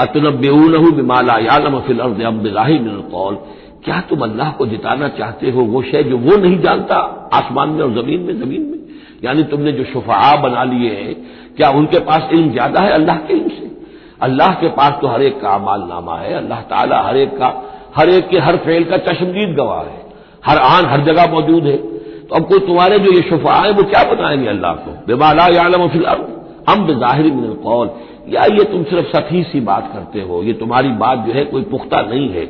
أَتُنَبِّئُونَهُ بِمَا لَا يَعْلَمُ فِي الْأَرْضِ أَمْ بِظَاهِرٍ مِّنَ الْقَوْلِ، کیا تم اللہ کو جتانا چاہتے ہو وہ شے جو وہ نہیں جانتا آسمان میں اور زمین میں؟ یعنی تم نے جو شفعاء بنا لیے ہیں، کیا ان کے پاس علم زیادہ ہے اللہ کے علم سے؟ اللہ کے پاس تو ہر ایک کا اعمال نامہ ہے، اللہ تعالیٰ ہر ایک کے ہر فعل کا چشمدید گواہ ہے، ہر آن ہر جگہ موجود ہے۔ تو اب کوئی تمہارے جو یہ شفعاء ہیں وہ کیا بتائیں گے اللہ کو؟ بما لا يعلم فی الارض ام بظاہر من القول، یا یہ تم صرف سطحی سی بات کرتے ہو، یہ تمہاری بات جو ہے کوئی پختہ نہیں ہے،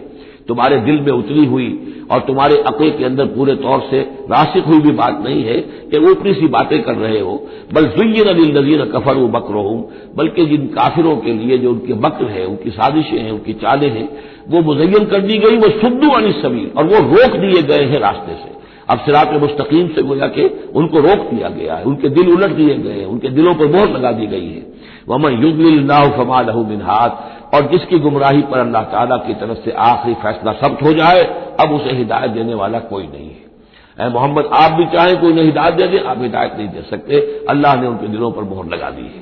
تمہارے دل میں اتری ہوئی اور تمہارے عقل کے اندر پورے طور سے راسخ ہوئی بھی بات نہیں ہے کہ اوپری سی باتیں کر رہے ہو۔ بل زین للذین کفروا مکرہم، بلکہ جن کافروں کے لیے جو ان کے مکر ہے، ان کی سازشیں ہیں، ان کی چالیں ہیں، وہ مزین کر دی گئی، وہ صدوا عن السبیل، اور وہ روک دیے گئے ہیں راستے سے۔ اب صراط مستقیم سے گویا کہ ان کو روک دیا گیا ہے، ان کے دل الٹ دیے گئے ہیں، ان کے دلوں پر مہر لگا دی گئی ہے۔ وَمَن يُضْلِلِ اللَّهُ فَمَا لَهُ مِنْ هَادٍ، اور جس کی گمراہی پر اللہ تعالیٰ کی طرف سے آخری فیصلہ ثبت ہو جائے اب اسے ہدایت دینے والا کوئی نہیں ہے۔ اے محمد آپ بھی چاہیں کوئی انہیں ہدایت دے دیں، آپ ہدایت نہیں دے سکتے، اللہ نے ان کے دلوں پر مہر لگا دی ہے۔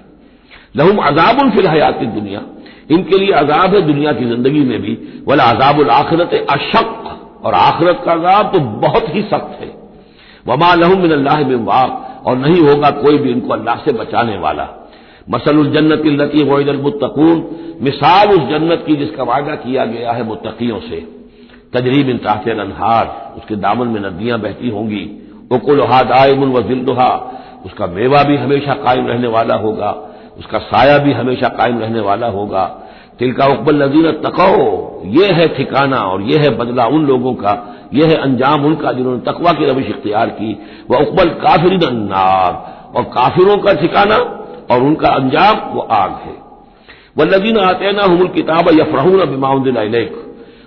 لَهُمْ عَذَابٌ فِي الْحَيَاةِ الدُّنْيَا، ان کے لیے عذاب ہے دنیا کی زندگی میں بھی، وَلَعَذَابُ الْآخِرَةِ أَشَقُّ، اور آخرت کا عذاب تو بہت ہی سخت ہے۔ وَمَا لَهُم مِّنَ اللَّهِ مِن وَاقٍ، اور نہیں ہوگا کوئی بھی ان کو اللہ سے بچانے والا۔ مثل الجنت التي وعد المتقون، مثال اس جنت کی جس کا وعدہ کیا گیا ہے متقیوں سے، تجری من تحتها الانہار، اس کے دامن میں ندیاں بہتی ہوں گی، اکلها دائم وظلها، اس کا میوہ بھی ہمیشہ قائم رہنے والا ہوگا، اس کا سایہ بھی ہمیشہ قائم رہنے والا ہوگا۔ تلک عقبی الذین اتقوا، یہ ہے ٹھکانہ اور یہ ہے بدلہ ان لوگوں کا، یہ ہے انجام ان کا جنہوں نے تقوی کی روش اختیار کی۔ وعقبی الکافرین النار، اور کافروں کا ٹھکانہ اور ان کا انجام وہ آگ ہے۔ والذین آتیناہم الکتاب یفرحون بما انزل الیک،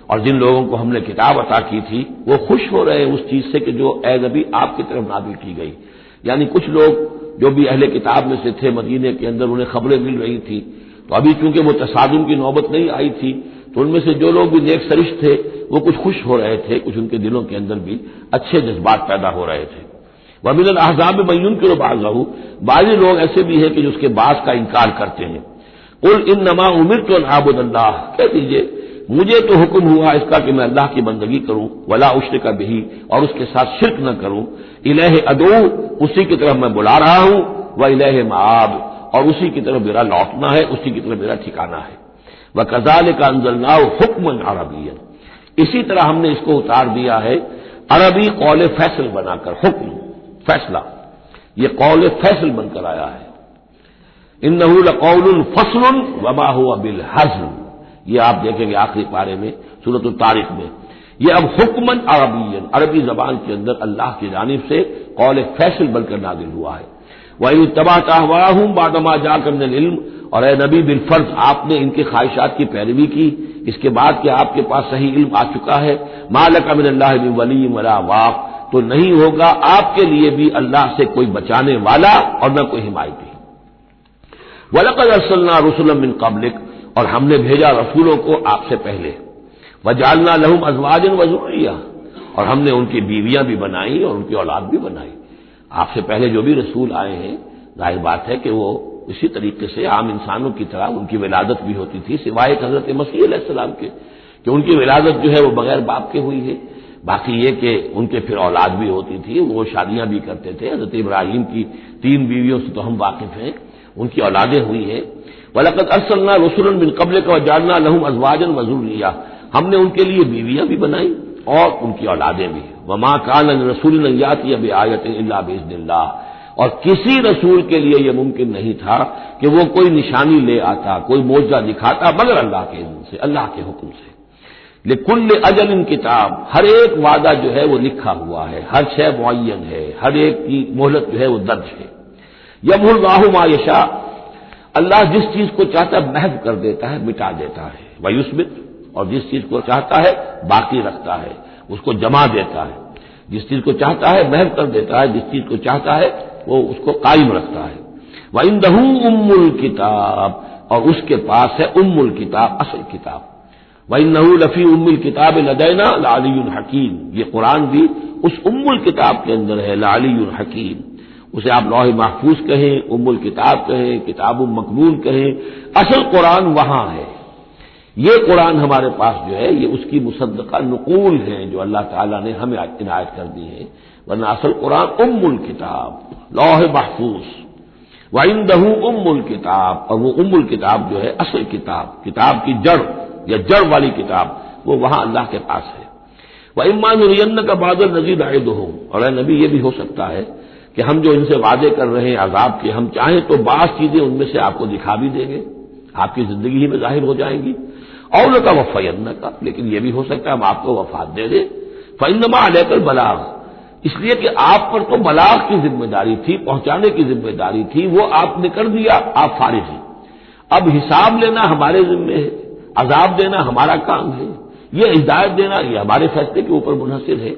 اور جن لوگوں کو ہم نے کتاب عطا کی تھی وہ خوش ہو رہے ہیں اس چیز سے کہ جو اے نبی آپ کی طرف نازل کی گئی۔ یعنی کچھ لوگ جو بھی اہل کتاب میں سے تھے مدینے کے اندر انہیں خبریں مل رہی تھی، تو ابھی چونکہ وہ تصادم کی نوبت نہیں آئی تھی تو ان میں سے جو لوگ بھی نیک سرش تھے وہ کچھ خوش ہو رہے تھے، کچھ ان کے دلوں کے اندر بھی اچھے جذبات پیدا ہو رہے تھے۔ وَمِنَ الْأَحْزَابِ مَن يُنكِرُ بَعْضَهُ، بعض لوگ ایسے بھی ہیں کہ جو اس کے بعض کا انکار کرتے ہیں۔ قُلْ إِنَّمَا أُمِرْتُ أَنْ أَعْبُدَ اللَّهَ، کہہ دیجئے مجھے تو حکم ہوا اس کا کہ میں اللہ کی بندگی کروں، وَلَا أُشْرِكَ بِهِ، اور اس کے ساتھ شرک نہ کروں، إِلَيْهِ أَدْعُو، اسی کی طرف میں بلا رہا ہوں، وَإِلَيْهِ مَآبِ، اور اسی کی طرف میرا لوٹنا ہے، اسی کی طرف میرا ٹھکانہ ہے۔ وَكَذَلِكَ أَنزَلْنَاهُ حُكْمًا عَرَبِيًّا، اسی طرح ہم نے اس کو اتار دیا ہے عربی قول فیصل بنا کر، حکم فیصلہ، یہ قول فیصل بن کر آیا ہے۔ انہ لقول فصل وما هو بالحزن، یہ آپ دیکھیں گے آخری پارے میں سورۃ الطارق میں، یہ اب حکمن عربی، عربی زبان کے اندر اللہ کی جانب سے قول فیصل بن کر نازل ہوا ہے۔ وَإِنِ اتَّبَعْتَ أَهْوَاءَهُمْ بَعْدَ مَا جَاءَكَ مِنَ الْعِلْمِ، اور اے نبی بالفرض آپ نے ان کی خواہشات کی پیروی کی اس کے بعد کہ آپ کے پاس صحیح علم آ چکا ہے۔ مَا لَكَ مِنَ اللَّهِ مِن وَلِيٍّ وَلَا وَاقٍ، تو نہیں ہوگا آپ کے لیے بھی اللہ سے کوئی بچانے والا اور نہ کوئی حمایتی۔ وَلَقَدْ أَرْسَلْنَا رُسُلًا مِّن قَبْلِكَ، اور ہم نے بھیجا رسولوں کو آپ سے پہلے۔ وَجَعَلْنَا لَهُمْ أَزْوَاجًا وَذُرِّيَّةً، اور ہم نے ان کی بیویاں بھی بنائی اور ان کی اولاد بھی بنائی۔ آپ سے پہلے جو بھی رسول آئے ہیں ظاہر بات ہے کہ وہ اسی طریقے سے عام انسانوں کی طرح ان کی ولادت بھی ہوتی تھی، سوائے حضرت مسیح علیہ السلام کے کہ ان کی ولادت جو ہے وہ بغیر باپ کے ہوئی ہے۔ باقی یہ کہ ان کے پھر اولاد بھی ہوتی تھی، وہ شادیاں بھی کرتے تھے۔ حضرت ابراہیم کی 3 بیویوں سے تو ہم واقف ہیں، ان کی اولادیں ہوئی ہیں۔ وَلَقَدْ أَرْسَلْنَا رُسُلًا مِّن قَبْلِكَ وَجَعَلْنَا لَهُمْ أَزْوَاجًا وَذُرِّيَّةً، ہم نے ان کے لیے بیویاں بھی بنائی اور ان کی اولادیں بھی۔ وَمَا كَانَ لِرَسُولٍ أَن يَأْتِيَ بِآيَةٍ إِلَّا بِإِذْنِ اللَّهِ، اور کسی رسول کے لیے یہ ممکن نہیں تھا کہ وہ کوئی نشانی لے آتا، کوئی معجزہ دکھاتا مگر اللہ کے اذن سے، اللہ کے حکم سے۔ لِكُلِّ أَجَلٍ کتاب، ہر ایک وعدہ جو ہے وہ لکھا ہوا ہے، ہر شے معین ہے، ہر ایک کی مہلت جو ہے وہ درج ہے۔ يَمْحُو اللَّهُ مَا يَشَاءُ، اللہ جس چیز کو چاہتا ہے محو کر دیتا ہے، مٹا دیتا ہے۔ وَيُثْبِتُ، اور جس چیز کو چاہتا ہے باقی رکھتا ہے۔ اس کو جما دیتا ہے، جس چیز کو چاہتا ہے محو کر دیتا ہے، جس چیز کو چاہتا ہے وہ اس کو قائم رکھتا ہے۔ وَعِندَهُ أُمُّ الْكِتَابِ، اور اس کے پاس ہے ام الکتاب، اصل کتاب۔ وَإِنَّهُ لَفِي أُمِّ الْكِتَابِ لَدَيْنَا لَعَلِيٌّ حَكِيمٌ، یہ قرآن بھی اس ام الکتاب کے اندر ہے، لعلی حکیم۔ اسے آپ لوح محفوظ کہیں، ام الکتاب کہیں، کتاب مکنون کہیں، اصل قرآن وہاں ہے۔ یہ قرآن ہمارے پاس جو ہے یہ اس کی مصدقہ نقول ہیں جو اللہ تعالیٰ نے ہمیں عنایت کر دی ہے، ورنہ اصل قرآن ام الکتاب، لوح محفوظ۔ وَعِندَهُ أُمُّ الْكِتَابِ، اور وہ ام الکتاب جو ہے اصل کتاب، کتاب کی جڑ یا جڑ والی کتاب، وہ وہاں اللہ کے پاس ہے۔ وَإِمَّا نُرِيَنَّكَ بَعْضَ الَّذِي نَعِدُهُمْ، اور اے نبی یہ بھی ہو سکتا ہے کہ ہم جو ان سے وعدے کر رہے ہیں عذاب کے، ہم چاہیں تو بعض چیزیں ان میں سے آپ کو دکھا بھی دیں گے، آپ کی زندگی ہی میں ظاہر ہو جائیں گی۔ اور لَتَوَفَّيَنَّكَ، لیکن یہ بھی ہو سکتا ہے ہم آپ کو وفات دے دیں۔ فَإِنَّمَا عَلَيْكَ الْبَلَاغُ، اس لیے کہ آپ پر تو بلاغ کی ذمہ داری تھی، پہنچانے کی ذمہ داری تھی، وہ آپ نے کر دیا، آپ فارغ ہیں۔ اب حساب لینا ہمارے ذمہ ہے، عذاب دینا ہمارا کام ہے، یہ ہدایت دینا یہ ہمارے فیصلے کے اوپر منحصر ہے۔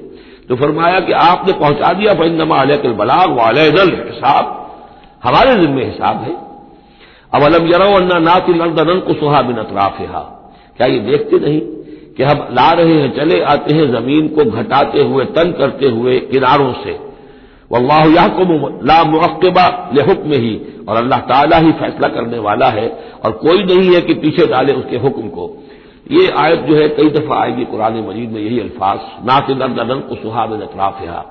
تو فرمایا کہ آپ نے پہنچا دیا، فإنما علیک البلاغ وعلینا الحساب، ہمارے ذمہ حساب ہے۔ اولم یروا انا ناتی الارض ننقصها من اطرافها، کیا یہ دیکھتے نہیں کہ ہم لا رہے ہیں، چلے آتے ہیں زمین کو گھٹاتے ہوئے، تنگ کرتے ہوئے کناروں سے۔ واللہ یحکم لا معقب لحکمہ، اور اللہ تعالیٰ ہی فیصلہ کرنے والا ہے اور کوئی نہیں ہے کہ پیچھے ڈالے اس کے حکم کو۔ یہ آیت جو ہے کئی دفعہ آئے گی قرآن مجید میں، یہی الفاظ، ناتی الارض ننقصها من اطرافها۔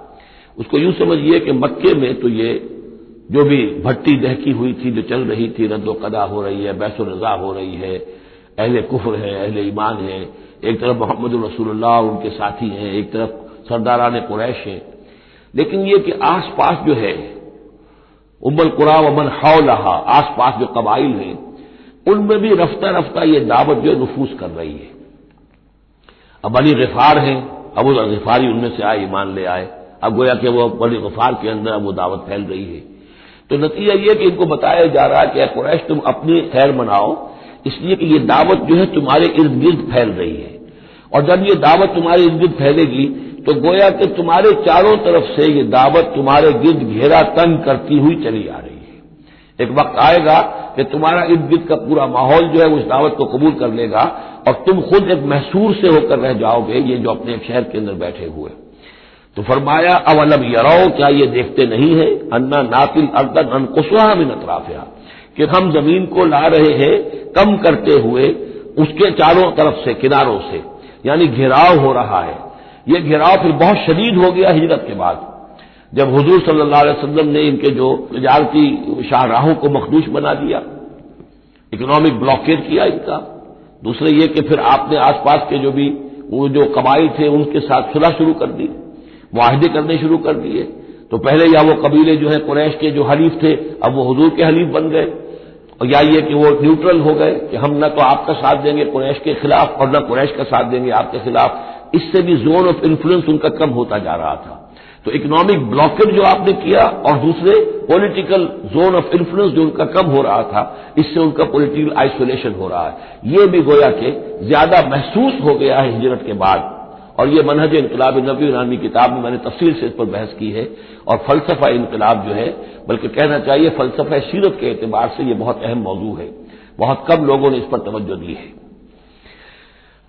اس کو یوں سمجھیے کہ مکے میں تو یہ جو بھی بھٹی دہکی ہوئی تھی، جو چل رہی تھی، رد و قضا ہو رہی ہے، بحث و نزاع ہو رہی ہے، اہل کفر ہے، اہل ایمان ہے، ایک طرف محمد رسول اللہ اور ان کے ساتھی ہیں، ایک طرف سرداران قریش ہیں، لیکن یہ کہ آس پاس جو ہے ام القریٰ ومن حولہا، آس پاس جو قبائل ہیں، ان میں بھی رفتہ رفتہ یہ دعوت جو نفوذ کر رہی ہے۔ اب بنی غفار ہیں، ابو غفاری ان میں سے آئے، ایمان لے آئے، اب گویا کہ وہ بنی غفار کے اندر اب وہ دعوت پھیل رہی ہے۔ تو نتیجہ یہ کہ ان کو بتایا جا رہا ہے کہ اے قریش تم اپنی خیر مناؤ، اس لیے کہ یہ دعوت جو ہے تمہارے ارد گرد پھیل رہی ہے، اور جب یہ دعوت تمہارے ارد گرد پھیلے گی تو گویا کہ تمہارے چاروں طرف سے یہ دعوت تمہارے گرد گھیرا تنگ کرتی ہوئی چلی آ رہی ہے۔ ایک وقت آئے گا کہ تمہارا ارد گرد کا پورا ماحول جو ہے وہ اس دعوت کو قبول کر لے گا، اور تم خود ایک محصور سے ہو کر رہ جاؤ گے، یہ جو اپنے ایک شہر کے اندر بیٹھے ہوئے۔ تو فرمایا اولم یروا، کیا یہ دیکھتے نہیں ہیں، انا ناتی الارض ننقصها من اطرافها، کہ ہم زمین کو لا رہے ہیں کم کرتے ہوئے اس کے چاروں طرف سے، کناروں سے، یعنی گھیراؤ ہو رہا ہے۔ یہ گھیراؤ پھر بہت شدید ہو گیا ہجرت کے بعد، جب حضور صلی اللہ علیہ وسلم نے ان کے جو تجارتی شاہراہوں کو مخدوش بنا دیا، اکنامک بلاکیڈ کیا ان کا۔ دوسرے یہ کہ پھر آپ نے آس پاس کے جو بھی وہ جو قبائل تھے ان کے ساتھ صلح شروع کر دی، معاہدے کرنے شروع کر دیے۔ تو پہلے یا وہ قبیلے جو ہیں قریش کے جو حلیف تھے اب وہ حضور کے حلیف بن گئے، اور یا یہ کہ وہ نیوٹرل ہو گئے کہ ہم نہ تو آپ کا ساتھ دیں گے قریش کے خلاف اور نہ قریش کا ساتھ دیں گے آپ کے خلاف۔ اس سے بھی زون آف انفلوئنس ان کا کم ہوتا جا رہا تھا۔ تو اکنامک بلاکیڈ جو آپ نے کیا، اور دوسرے پولیٹیکل زون آف انفلوئنس جو ان کا کم ہو رہا تھا، اس سے ان کا پولیٹیکل آئسولیشن ہو رہا ہے۔ یہ بھی گویا کہ زیادہ محسوس ہو گیا ہے ہجرت کے بعد، اور یہ منہج انقلاب نبوی نامی کتاب میں نے تفصیل سے اس پر بحث کی ہے، اور فلسفہ انقلاب جو ہے، بلکہ کہنا چاہیے فلسفہ سیرت کے اعتبار سے یہ بہت اہم موضوع ہے، بہت کم لوگوں نے اس پر توجہ دی ہے۔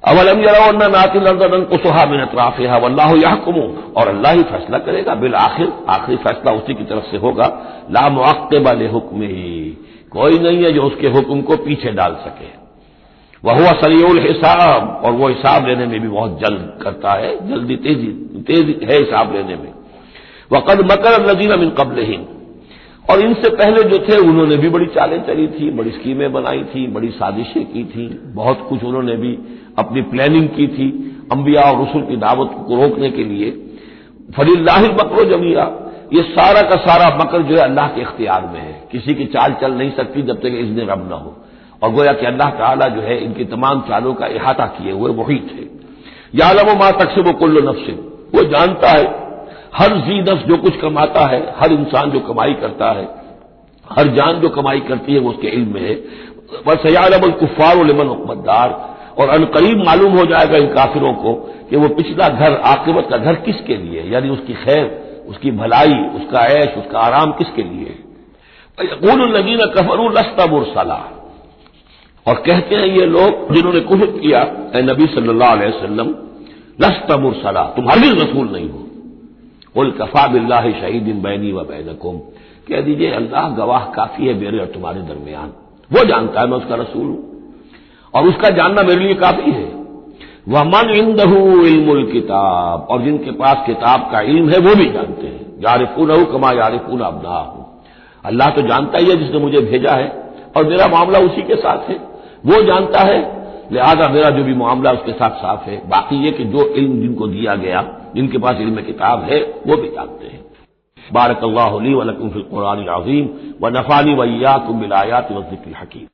اولم یروا انا ناتی الارض ننقصها من اطرافها واللہ یحکم، اور اللہ ہی فیصلہ کرے گا، بالآخر آخری فیصلہ اسی کی طرف سے ہوگا۔ لا معقب لحکمہ، کوئی نہیں ہے جو اس کے حکم کو پیچھے ڈال سکے۔ وہو سریع الحساب، اور وہ حساب لینے میں بھی بہت جلد کرتا ہے، جلدی تیز ہے حساب لینے میں۔ وقد مکر الذین من قبلہم، اور ان سے پہلے جو تھے انہوں نے بھی بڑی چالیں چلی تھی، بڑی اسکیمیں بنائی تھی، بڑی سازشیں کی تھی، بہت کچھ انہوں نے بھی اپنی پلاننگ کی تھی انبیاء اور رسل کی دعوت کو روکنے کے لیے۔ فللہ المکر جمیعا، یہ سارا کا سارا مکر جو ہے اللہ کے اختیار میں ہے، کسی کی چال چل نہیں سکتی جب تک اذن رب نہ ہو، اور گویا کہ اللہ تعالیٰ جو ہے ان کی تمام چالوں کا احاطہ کیے ہوئے محیط ہے۔ یعلم ما تکسب کل نفس، وہ جانتا ہے ہر ذی نفس جو کچھ کماتا ہے، ہر انسان جو کمائی کرتا ہے، ہر جان جو کمائی کرتی ہے وہ اس کے علم میں ہے۔ وسيعلم الكفار لمن عقبى الدار، اور ان قریب معلوم ہو جائے گا ان کافروں کو کہ وہ پچھلا گھر، عاقبت کا گھر کس کے لیے، یعنی اس کی خیر، اس کی بھلائی، اس کا عیش، اس کا آرام کس کے لیے ہے۔ یقول الذین کفروا لست مرسلا، اور کہتے ہیں یہ لوگ جنہوں نے کفر کیا اے نبی صلی اللہ علیہ وسلم، لست مرسلا، تم ہرگز رسول نہیں ہو۔ قل کفی باللہ شہید بینی و بینکم، کہہ دیجئے اللہ گواہ کافی ہے میرے اور تمہارے درمیان، وہ جانتا ہے میں اس کا رسول ہوں، اور اس کا جاننا میرے لیے کافی ہے۔ وَمَنْ عِندَهُ عِلْمُ الْكِتَابِ، اور جن کے پاس کتاب کا علم ہے وہ بھی جانتے ہیں، يَعْرِفُونَهُ كَمَا يَعْرِفُونَ أَبْنَاءَهُمْ، اللہ تو جانتا ہی ہے جس نے مجھے بھیجا ہے، اور میرا معاملہ اسی کے ساتھ ہے، وہ جانتا ہے، لہذا میرا جو بھی معاملہ اس کے ساتھ صاف ہے۔ باقی یہ کہ جو علم جن کو دیا گیا، جن کے پاس علم کتاب ہے، وہ بھی جانتے ہیں۔ بارک اللہ لی و لکم فی القرآن العظیم و نفعنی و ایاکم بالآیات والذکر الحکیم۔